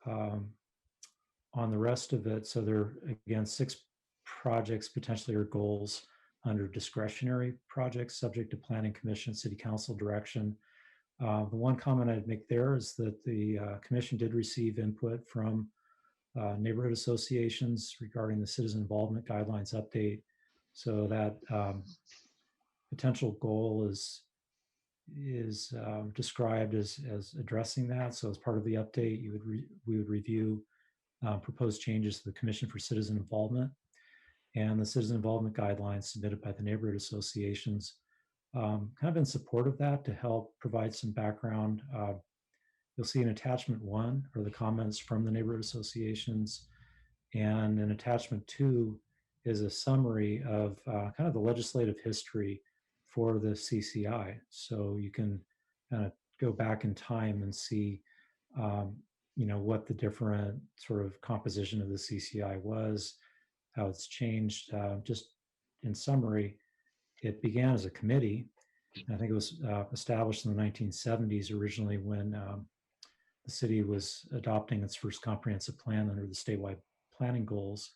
on the rest of it. So there are, again, 6 projects potentially or goals under discretionary projects subject to planning commission, city council direction. The one comment I'd make there is that the commission did receive input from neighborhood associations regarding the citizen involvement guidelines update. So that potential goal is described as addressing that. So as part of the update, we would review proposed changes to the Commission for Citizen Involvement and the citizen involvement guidelines submitted by the neighborhood associations, kind of in support of that to help provide some background. You'll see in attachment 1 are the comments from the neighborhood associations, and in attachment 2 is a summary of kind of the legislative history for the CCI. So you can kind of go back in time and see what the different sort of composition of the CCI was, how it's changed. Just in summary, it began as a committee. I think it was established in the 1970s originally when the city was adopting its first comprehensive plan under the statewide planning goals.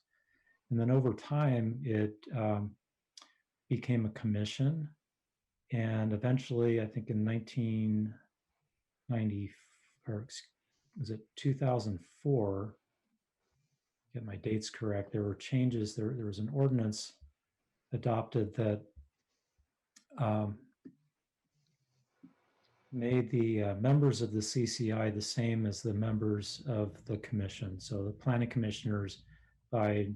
And then over time, it became a commission. And eventually, I think in 1990, or was it 2004, get my dates correct, there were changes. There was an ordinance adopted that made the members of the CCI the same as the members of the commission. So the planning commissioners, by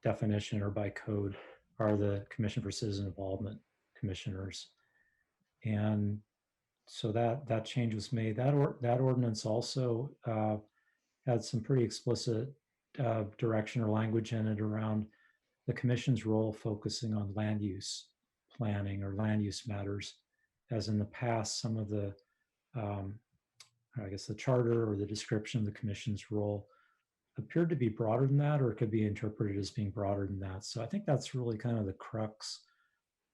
definition or by code, are the Commission for Citizen Involvement commissioners. And so that change was made. That ordinance also had some pretty explicit direction or language in it around the commission's role focusing on land use planning or land use matters, as in the past, some of the, I guess the charter or the description of the commission's role appeared to be broader than that, or it could be interpreted as being broader than that. So I think that's really kind of the crux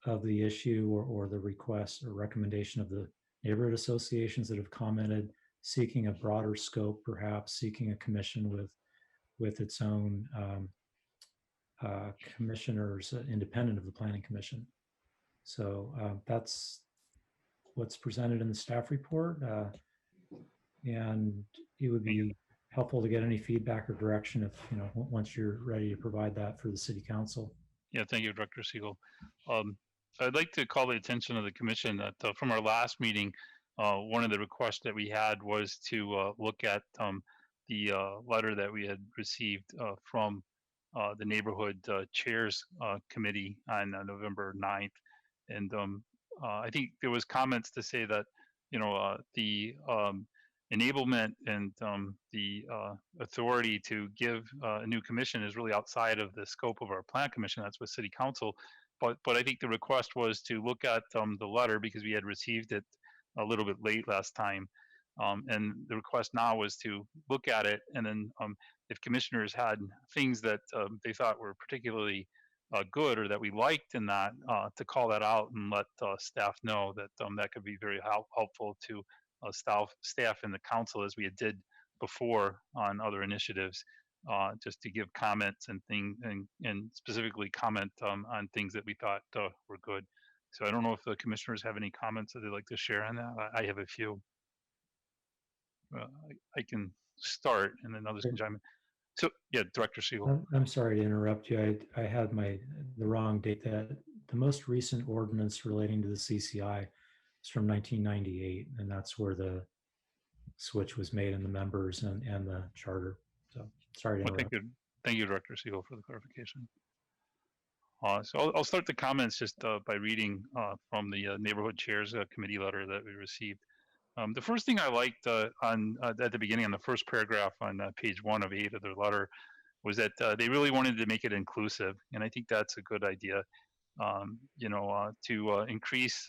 of the issue or the request or recommendation of the neighborhood associations that have commented, seeking a broader scope, perhaps seeking a commission with its own commissioners independent of the planning commission. So that's what's presented in the staff report. And it would be helpful to get any feedback or direction if, once you're ready to provide that for the city council. Yeah, thank you, Director Siegel. I'd like to call the attention of the commission that from our last meeting, one of the requests that we had was to look at the letter that we had received from the neighborhood chairs committee on November 9th. And I think there was comments to say that, the enablement and the authority to give a new commission is really outside of the scope of our plan commission. That's with city council. But I think the request was to look at the letter because we had received it a little bit late last time. And the request now was to look at it, and then if commissioners had things that they thought were particularly good or that we liked in that, to call that out and let staff know that that could be very helpful to staff and the council, as we did before on other initiatives, just to give comments and things and specifically comment on things that we thought were good. So I don't know if the commissioners have any comments that they'd like to share on that. I have a few. I can start and then others can chime in. So yeah, Director Siegel. I'm sorry to interrupt you. I had the wrong date. That the most recent ordinance relating to the CCI is from 1998, and that's where the switch was made in the members and the charter. So sorry to Well, interrupt. thank you, Director Siegel, for the clarification. So I'll start the comments just by reading from the Neighborhood Chairs Committee letter that we received. The first thing I liked at the beginning, on the first paragraph on page 1 of 8 of their letter, was that they really wanted to make it inclusive, and I think that's a good idea. To increase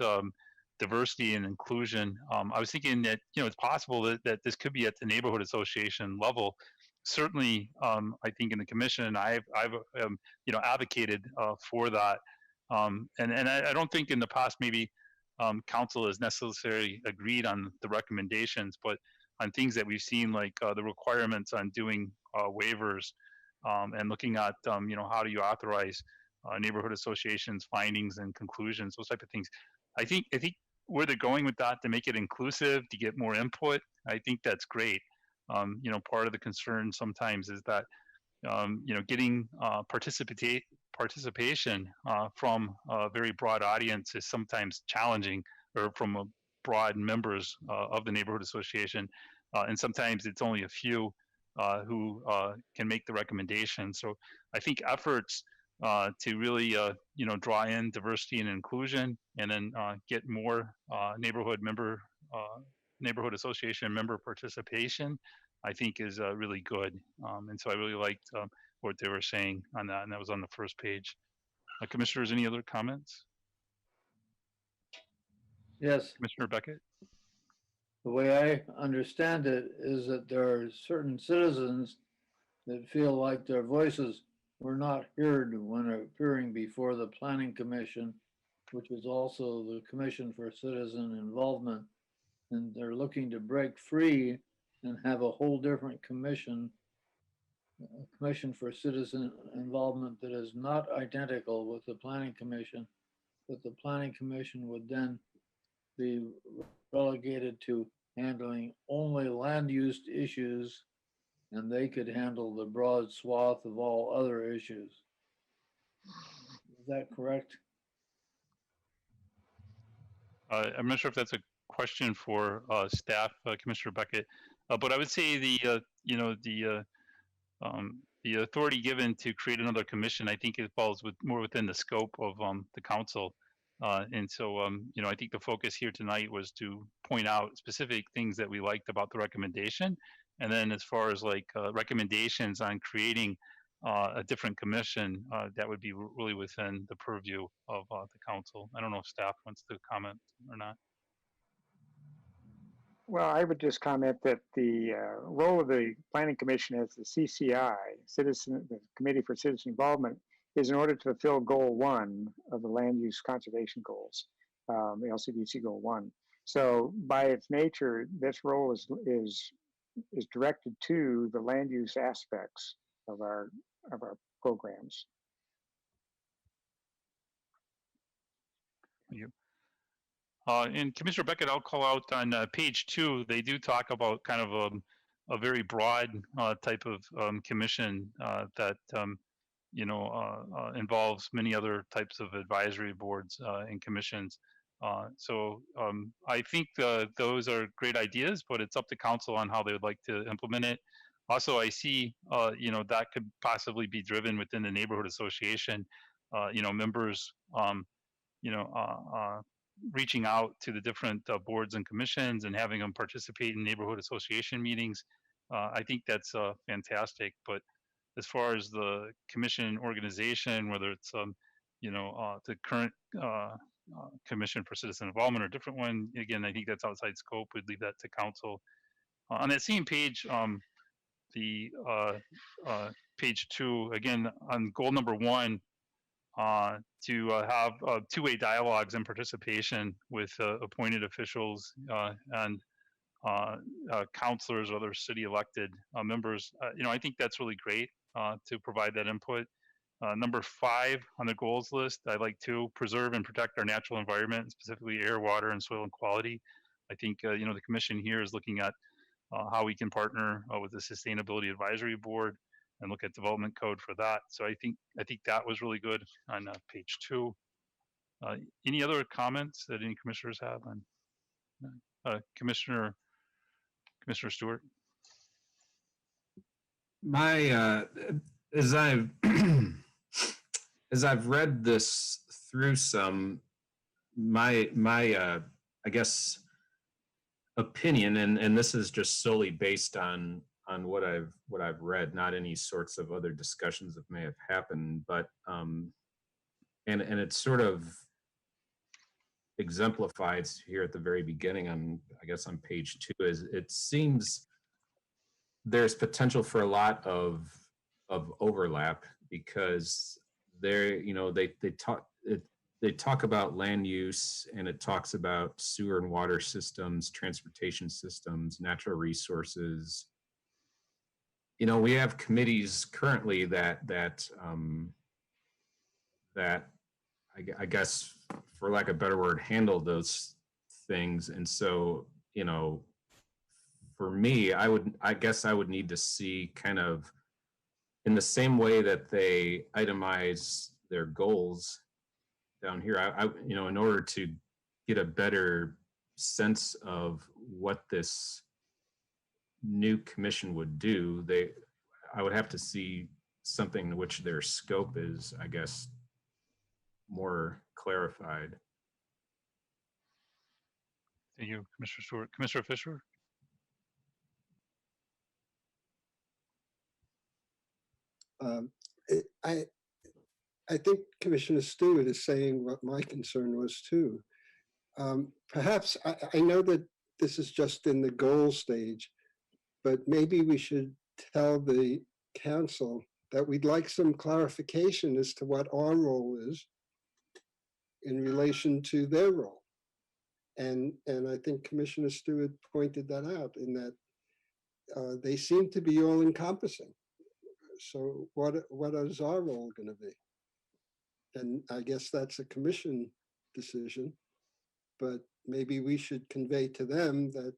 diversity and inclusion. I was thinking that it's possible that this could be at the neighborhood association level. Certainly, I think in the commission, I've advocated for that, and I don't think in the past maybe council has necessarily agreed on the recommendations, but on things that we've seen, like the requirements on doing waivers and looking at how do you authorize neighborhood associations findings and conclusions, those type of things. I think where they're going with that, to make it inclusive, to get more input, I think that's great. Part of the concern sometimes is that getting participation from a very broad audience is sometimes challenging, or from a broad members of the neighborhood association, and sometimes it's only a few who can make the recommendation. So I think efforts to really draw in diversity and inclusion, and then get more neighborhood association member participation, I think is really good. And so I really liked what they were saying on that, and that was on the first page. Commissioners, any other comments? Yes, Commissioner Beckett? the way I understand it is that there are certain citizens that feel like their voices were not heard when appearing before the Planning Commission, which is also the Commission for Citizen Involvement. And they're looking to break free and have a whole different commission, a commission for citizen involvement that is not identical with the Planning Commission, but the Planning Commission would then be relegated to handling only land use issues, and they could handle the broad swath of all other issues. Is that correct? I'm not sure if that's a question for staff, Commissioner Beckett, but I would say the authority given to create another commission, I think it falls more within the scope of the council. And so, I think the focus here tonight was to point out specific things that we liked about the recommendation. And then as far as like recommendations on creating a different commission, that would be really within the purview of the council. I don't know if staff wants to comment or not. Well, I would just comment that the role of the Planning Commission as the CCI, the Committee for Citizen Involvement, is in order to fulfill Goal 1 of the Land Use Conservation Goals, the LCDC Goal 1. So by its nature, this role is directed to the land use aspects of our programs. Thank you. And Commissioner Beckett, I'll call out on page 2, they do talk about kind of a very broad type of commission that involves many other types of advisory boards and commissions. So I think those are great ideas, but it's up to council on how they would like to implement it. Also, I see, that could possibly be driven within the neighborhood association, members, reaching out to the different boards and commissions and having them participate in neighborhood association meetings. I think that's fantastic. But as far as the commission organization, whether it's the current Commission for Citizen Involvement or a different one, again, I think that's outside scope. We'd leave that to council. On that same page, the page 2, again, on goal number 1, to have two-way dialogues and participation with appointed officials and counselors or other city elected members. I think that's really great to provide that input. Number 5 on the goals list, I'd like to preserve and protect our natural environment, specifically air, water, and soil quality. I think, the commission here is looking at how we can partner with the Sustainability Advisory Board and look at development code for that. So I think that was really good on page 2. Any other comments that any commissioners have on Commissioner Commissioner Stewart? My as I've as I've read this through some, my I guess opinion, and this is just solely based on what I've read, not any sorts of other discussions that may have happened, but and it's sort of exemplified here at the very beginning on, I guess, on page 2, is it seems there's potential for a lot of overlap, because they talk about land use, and it talks about sewer and water systems, transportation systems, natural resources. We have committees currently that I guess, for lack of a better word, handle those things. And so, for me, I guess I would need to see, kind of in the same way that they itemize their goals down here, in order to get a better sense of what this new commission would do, I would have to see something in which their scope is, I guess, more clarified. Thank you, Commissioner Stewart. Commissioner Fisher? I think Commissioner Stewart is saying what my concern was too. Perhaps I know that this is just in the goal stage, but maybe we should tell the council that we'd like some clarification as to what our role is in relation to their role. And I think Commissioner Stewart pointed that out, in that they seem to be all encompassing. So what is our role going to be? And I guess that's a commission decision, but maybe we should convey to them that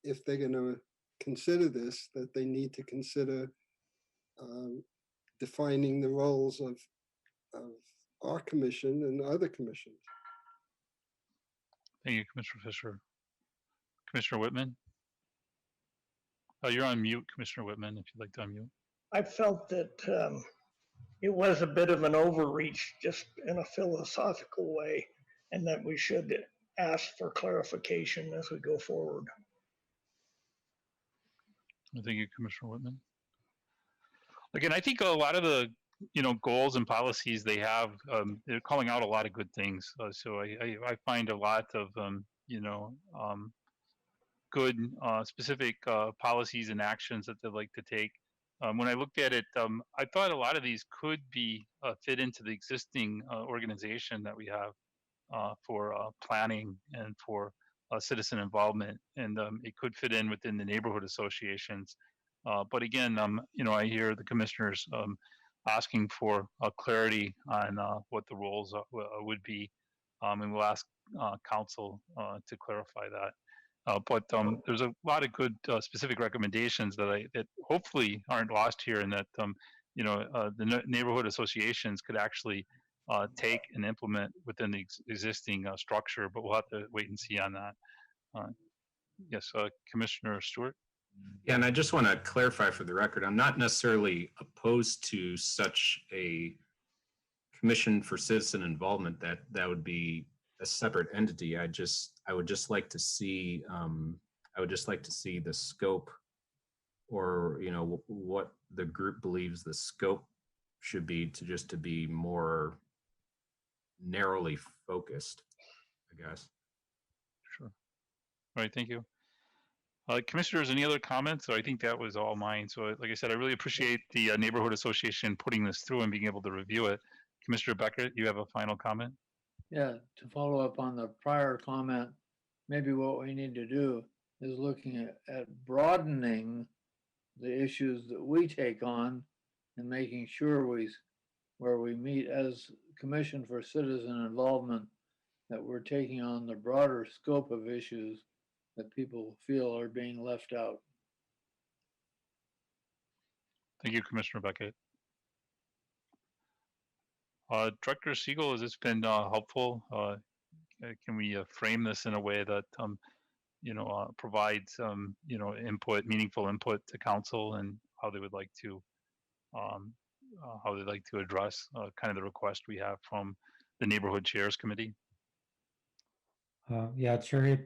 if they're going to consider this, that they need to consider defining the roles of our commission and other commissions. Thank you, Commissioner Fisher. Commissioner Whitman? Oh, you're on mute, Commissioner Whitman, if you'd like to unmute. I felt that it was a bit of an overreach, just in a philosophical way, and that we should ask for clarification as we go forward. Thank you, Commissioner Whitman. Again, I think a lot of the goals and policies they have, they're calling out a lot of good things. So I find a lot of good specific policies and actions that they'd like to take. When I looked at it, I thought a lot of these could be fit into the existing organization that we have for planning and for citizen involvement, and it could fit in within the neighborhood associations. But again, I hear the commissioners asking for clarity on what the roles would be, and we'll ask council to clarify that. But there's a lot of good specific recommendations that hopefully aren't lost here, and that the neighborhood associations could actually take and implement within the existing structure. But we'll have to wait and see on that. Yes, Commissioner Stewart. Yeah, and I just want to clarify for the record, I'm not necessarily opposed to such a commission for citizen involvement. That would be a separate entity. I would just like to see the scope, or what the group believes the scope should be, to be more narrowly focused, I guess. Sure. All right, thank you. Commissioners, any other comments? So I think that was all mine. So like I said, I really appreciate the neighborhood association putting this through and being able to review it. Commissioner Beckett, you have a final comment? Yeah, to follow up on the prior comment, maybe what we need to do is looking at broadening the issues that we take on and making sure where we meet as Commission for Citizen Involvement, that we're taking on the broader scope of issues that people feel are being left out. Thank you, Commissioner Beckett. Director Siegel, has this been helpful? Can we frame this in a way that provide some, input, meaningful input to council and how they would like to, address kind of the request we have from the Neighborhood Chairs Committee. Yeah, Chair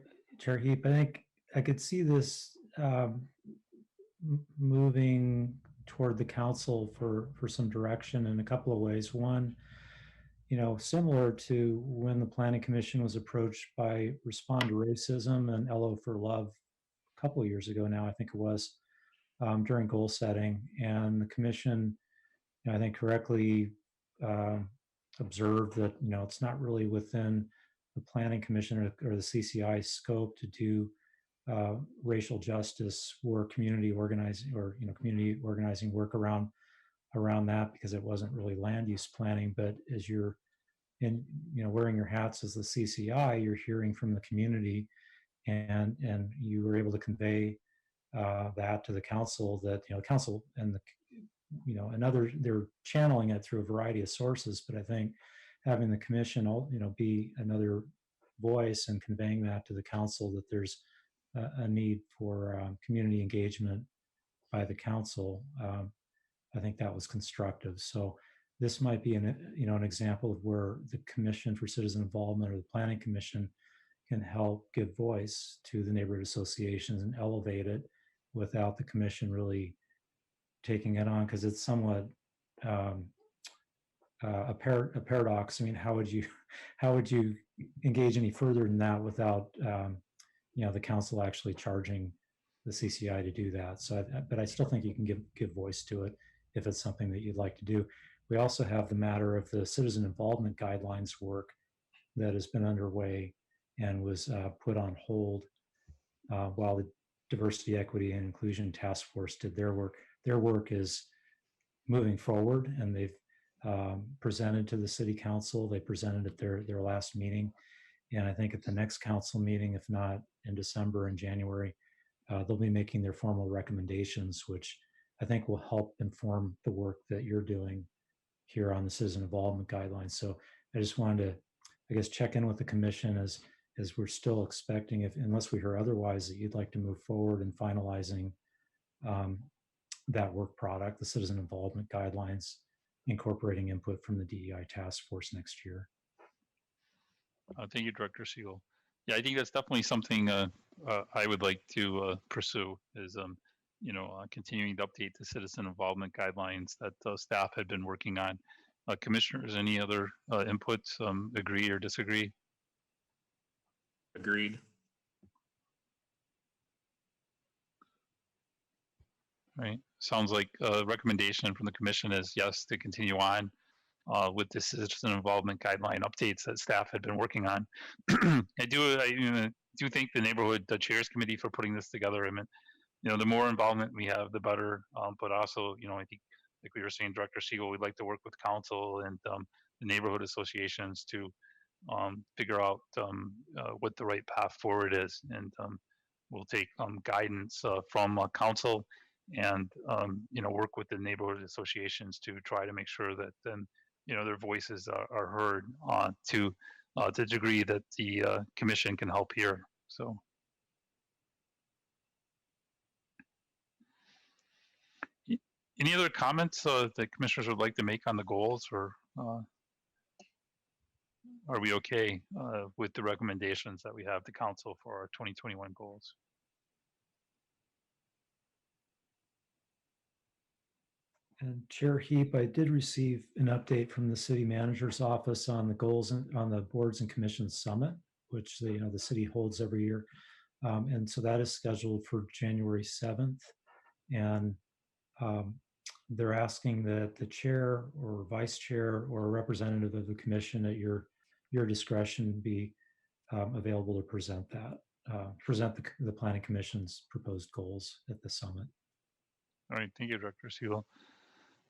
Heap, I think I could see this moving toward the council for some direction in a couple of ways. One, similar to when the Planning Commission was approached by Respond to Racism and LO for Love a couple of years ago now, I think it was, during goal setting. And the commission, I think correctly observed that, it's not really within the Planning Commission or the CCI scope to do racial justice or community organizing work around that, because it wasn't really land use planning. But as you're wearing your hats as the CCI, you're hearing from the community, and you were able to convey that to the council, that council and they're channeling it through a variety of sources. But I think having the commission be another voice and conveying that to the council, that there's a need for community engagement by the council, I think that was constructive. So this might be an example of where the Commission for Citizen Involvement or the Planning Commission can help give voice to the neighborhood associations and elevate it without the commission really taking it on, because it's somewhat a paradox. I mean, how would you engage any further than that without the council actually charging the CCI to do that? So, but I still think you can give voice to it if it's something that you'd like to do. We also have the matter of the citizen involvement guidelines work that has been underway and was put on hold while the Diversity, Equity, and Inclusion Task Force did their work. Their work is moving forward, and they've presented to the City Council. They presented at their last meeting. And I think at the next council meeting, if not in December and January, they'll be making their formal recommendations, which I think will help inform the work that you're doing here on the citizen involvement guidelines. So I just wanted to, I guess, check in with the commission as we're still expecting, unless we hear otherwise, that you'd like to move forward in finalizing that work product, the citizen involvement guidelines, incorporating input from the DEI task force next year. Thank you, Director Siegel. Yeah, I think that's definitely something I would like to pursue, is continuing to update the citizen involvement guidelines that staff had been working on. Commissioners, any other inputs? Agree or disagree? Agreed. Right. Sounds like a recommendation from the commission is yes, to continue on with the citizen involvement guideline updates that staff had been working on. I do thank the Neighborhood Chairs Committee for putting this together. I mean, the more involvement we have, the better. But also, I think, like we were saying, Director Siegel, we'd like to work with council and the neighborhood associations to figure out what the right path forward is. And we'll take guidance from council and work with the neighborhood associations to try to make sure that their voices are heard to the degree that the commission can help here. So. Any other comments that commissioners would like to make on the goals, or are we okay with the recommendations that we have to council for our 2021 goals? And Chair Heap, I did receive an update from the city manager's office on the goals on the boards and commissions summit, which the city holds every year. And so that is scheduled for January 7th. And they're asking that the chair or vice chair or a representative of the commission at your discretion be available to present the Planning Commission's proposed goals at the summit. All right, thank you, Director Siegel.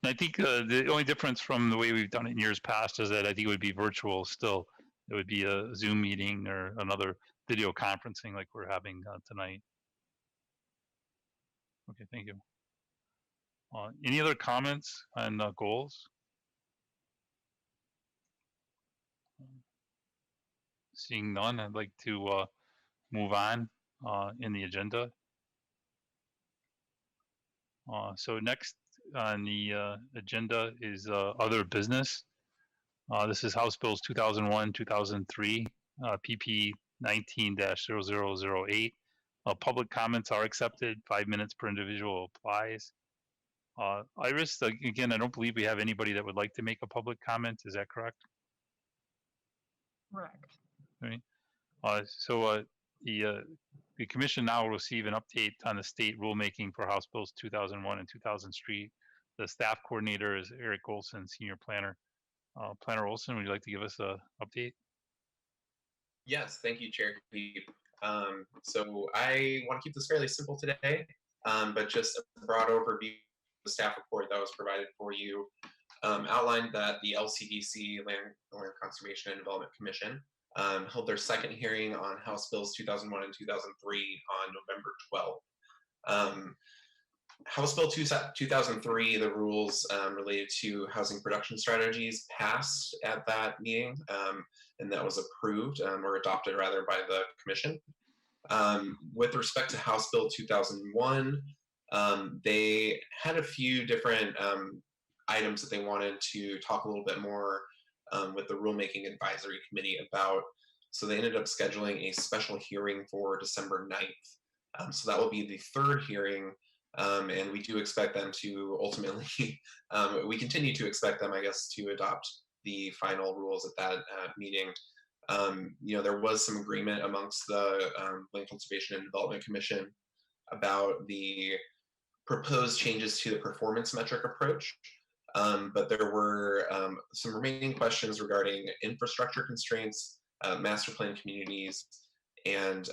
And I think the only difference from the way we've done it in years past is that I think it would be virtual still. It would be a Zoom meeting or another video conferencing like we're having tonight. Okay, thank you. Any other comments on goals? Seeing none, I'd like to move on in the agenda. So next on the agenda is other business. This is House Bills 2001, 2003, PP 19-0008. Public comments are accepted. 5 minutes per individual applies. Iris, again, I don't believe we have anybody that would like to make a public comment. Is that correct? Correct. Right. The commission now will receive an update on the state rulemaking for House Bills 2001 and 2003. The staff coordinator is Eric Olson, senior planner. Planner Olson, would you like to give us an update? Yes, thank you, Chair Keep. So I want to keep this fairly simple today, but just a broad overview of the staff report that was provided for you outlined that the LCDC, Land Conservation and Development Commission, held their second hearing on House Bills 2001 and 2003 on November 12th. House Bill 2003, the rules related to housing production strategies passed at that meeting, and that was approved or adopted rather by the commission. With respect to House Bill 2001, they had a few different items that they wanted to talk a little bit more with the Rulemaking Advisory Committee about. So they ended up scheduling a special hearing for December 9th. So that will be the third hearing. And we do expect them to ultimately, we continue to expect them, I guess, to adopt the final rules at that meeting. There was some agreement amongst the Land Conservation and Development Commission about the proposed changes to the performance metric approach. But there were some remaining questions regarding infrastructure constraints, master plan communities, and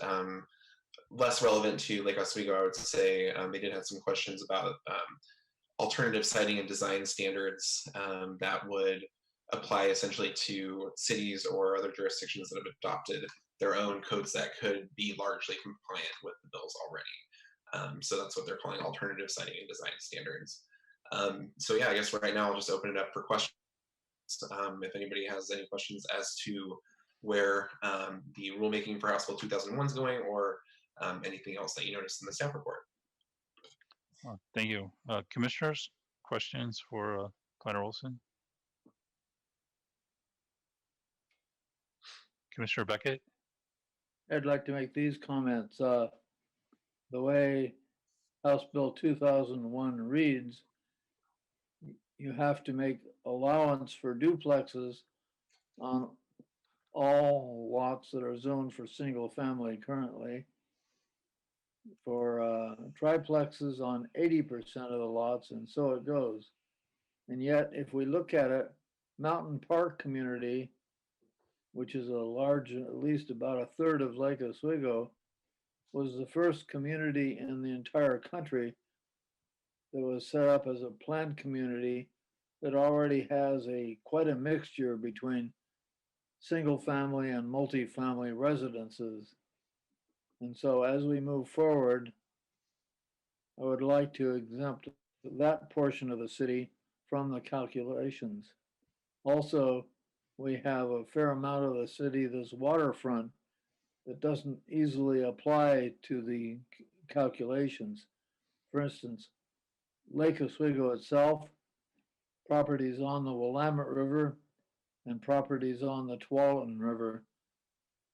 less relevant to Lake Oswego, I would say. They did have some questions about alternative siting and design standards that would apply essentially to cities or other jurisdictions that have adopted their own codes that could be largely compliant with the bills already. So that's what they're calling alternative siting and design standards. So yeah, I guess right now I'll just open it up for questions. If anybody has any questions as to where the rulemaking for House Bill 2001 is going, or anything else that you noticed in the staff report. Thank you. Commissioners, questions for Planner Olson? Commissioner Beckett? I'd like to make these comments. The way House Bill 2001 reads, you have to make allowance for duplexes on all lots that are zoned for single family currently, for triplexes on 80% of the lots, and so it goes. And yet, if we look at it, Mountain Park community, which is a large, at least about a third of Lake Oswego, was the first community in the entire country that was set up as a planned community that already has quite a mixture between single family and multi-family residences. And so as we move forward, I would like to exempt that portion of the city from the calculations. Also, we have a fair amount of the city that's waterfront that doesn't easily apply to the calculations. For instance, Lake Oswego itself, properties on the Willamette River and properties on the Tualatin River,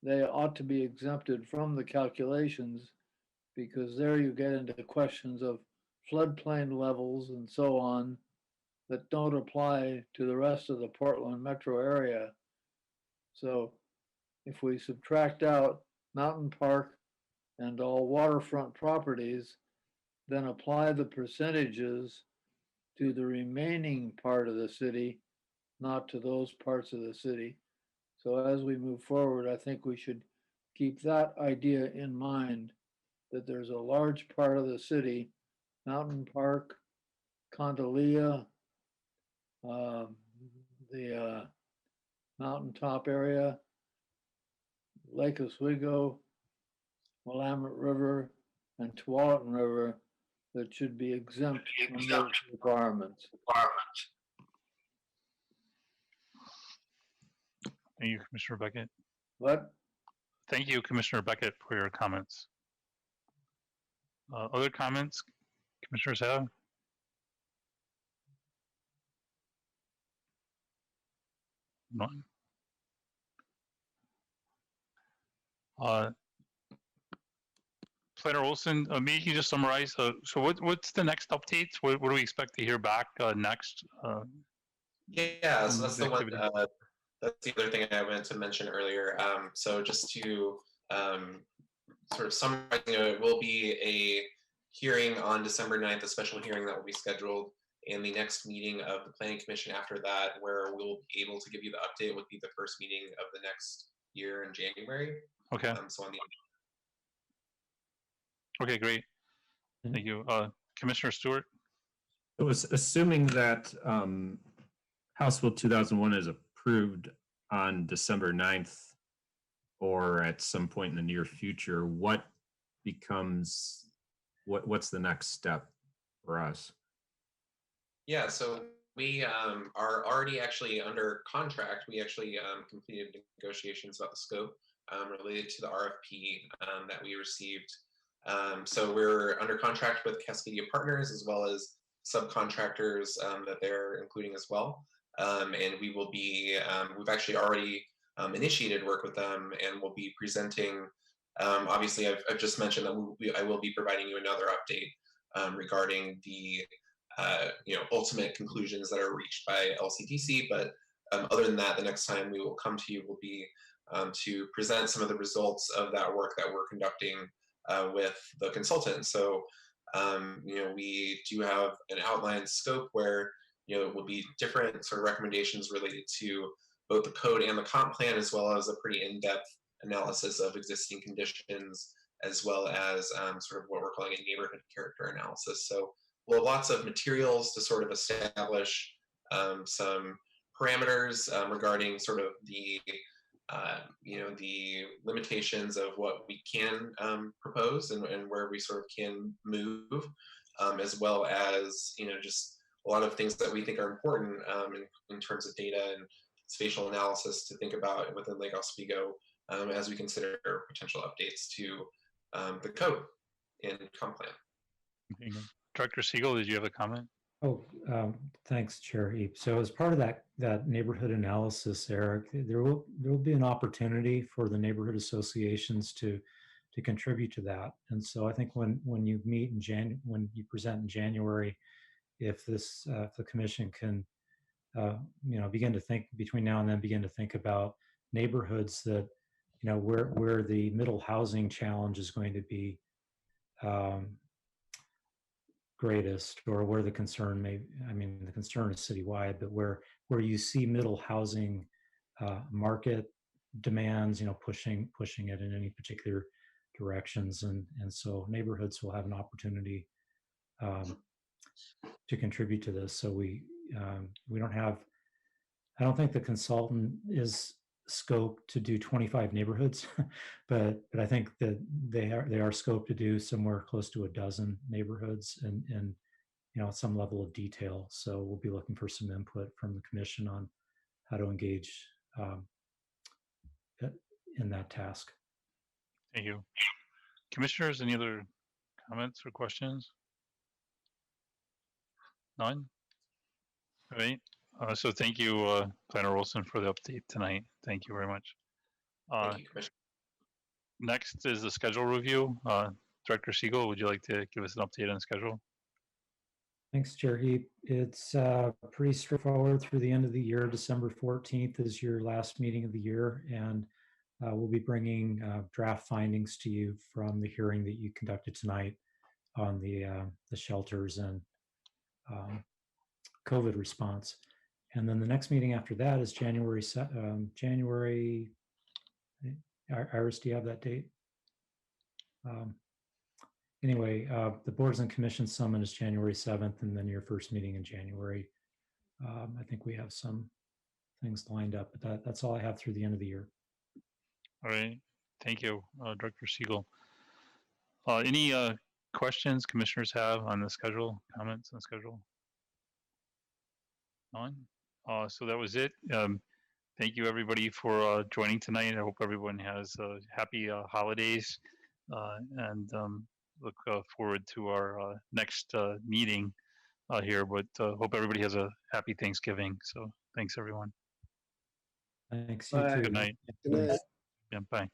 they ought to be exempted from the calculations because there you get into questions of floodplain levels and so on that don't apply to the rest of the Portland metro area. So if we subtract out Mountain Park and all waterfront properties, then apply the percentages to the remaining part of the city, not to those parts of the city. So as we move forward, I think we should keep that idea in mind, that there's a large part of the city, Mountain Park, Condoleezza, the mountaintop area, Lake Oswego, Willamette River, and Tualatin River that should be exempt from those requirements. Thank you, Commissioner Beckett. What? Thank you, Commissioner Beckett, for your comments. Other comments commissioners have? None. Planner Olson, maybe you can just summarize. So what's the next updates? What do we expect to hear back next? Yeah, so that's the one. activity? That's the other thing I wanted to mention earlier. So just to sort of summarize, it will be a hearing on December 9th, a special hearing that will be scheduled. And the next meeting of the Planning Commission after that, where we'll be able to give you the update, would be the first meeting of the next year in January. Okay. So on the Okay, great. Thank you. Commissioner Stewart? It was assuming that House Bill 2001 is approved on December 9th or at some point in the near future, what becomes, what's the next step for us? Yeah, so we are already actually under contract. We actually completed negotiations about the scope related to the RFP that we received. So we're under contract with Cascadia Partners as well as subcontractors that they're including as well. And we will be, we've actually already initiated work with them, and we'll be presenting. Obviously, I've just mentioned that I will be providing you another update regarding the ultimate conclusions that are reached by LCDC. But other than that, the next time we will come to you will be to present some of the results of that work that we're conducting with the consultant. So, we do have an outlined scope where, it will be different sort of recommendations related to both the code and the comp plan, as well as a pretty in-depth analysis of existing conditions, as well as sort of what we're calling a neighborhood character analysis. So we'll have lots of materials to sort of establish some parameters regarding sort of the the limitations of what we can propose and where we sort of can move, as well as, just a lot of things that we think are important in terms of data and spatial analysis to think about within Lake Oswego as we consider potential updates to the code and comp plan. Director Siegel, did you have a comment? Oh, thanks, Chair Heap. So as part of that neighborhood analysis, Eric, there will be an opportunity for the neighborhood associations to contribute to that. And so I think when you meet when you present in January, if the commission can begin to think between now and then, begin to think about neighborhoods that where the middle housing challenge is going to be greatest, or where the concern the concern is citywide, but where you see middle housing market demands, pushing it in any particular directions, and so neighborhoods will have an opportunity to contribute to this. So we don't have, I don't think the consultant is scoped to do 25 neighborhoods, but I think that they are scoped to do somewhere close to a dozen neighborhoods and some level of detail. So we'll be looking for some input from the commission on how to engage in that task. Thank you. Commissioners, any other comments or questions? None? All right. So thank you, Planner Olson, for the update tonight. Thank you very much. Thank you, Commissioner. Next is the schedule review. Director Siegel, would you like to give us an update on the schedule? Thanks, Chair Heap. It's pretty straightforward through the end of the year. December 14th is your last meeting of the year, and we'll be bringing draft findings to you from the hearing that you conducted tonight on the shelters and COVID response. And then the next meeting after that is January. Iris, do you have that date? Anyway, the Boards and Commissions Summit is January 7th, and then your first meeting in January. I think we have some things lined up, but that's all I have through the end of the year. All right. Thank you, Director Siegel. Any questions commissioners have on the schedule, comments on the schedule? None? So that was it. Thank you, everybody, for joining tonight. I hope everyone has happy holidays. And look forward to our next meeting here, but hope everybody has a happy Thanksgiving. So thanks, everyone. Thanks, you Bye. too. Good night. Good night. Yeah, bye.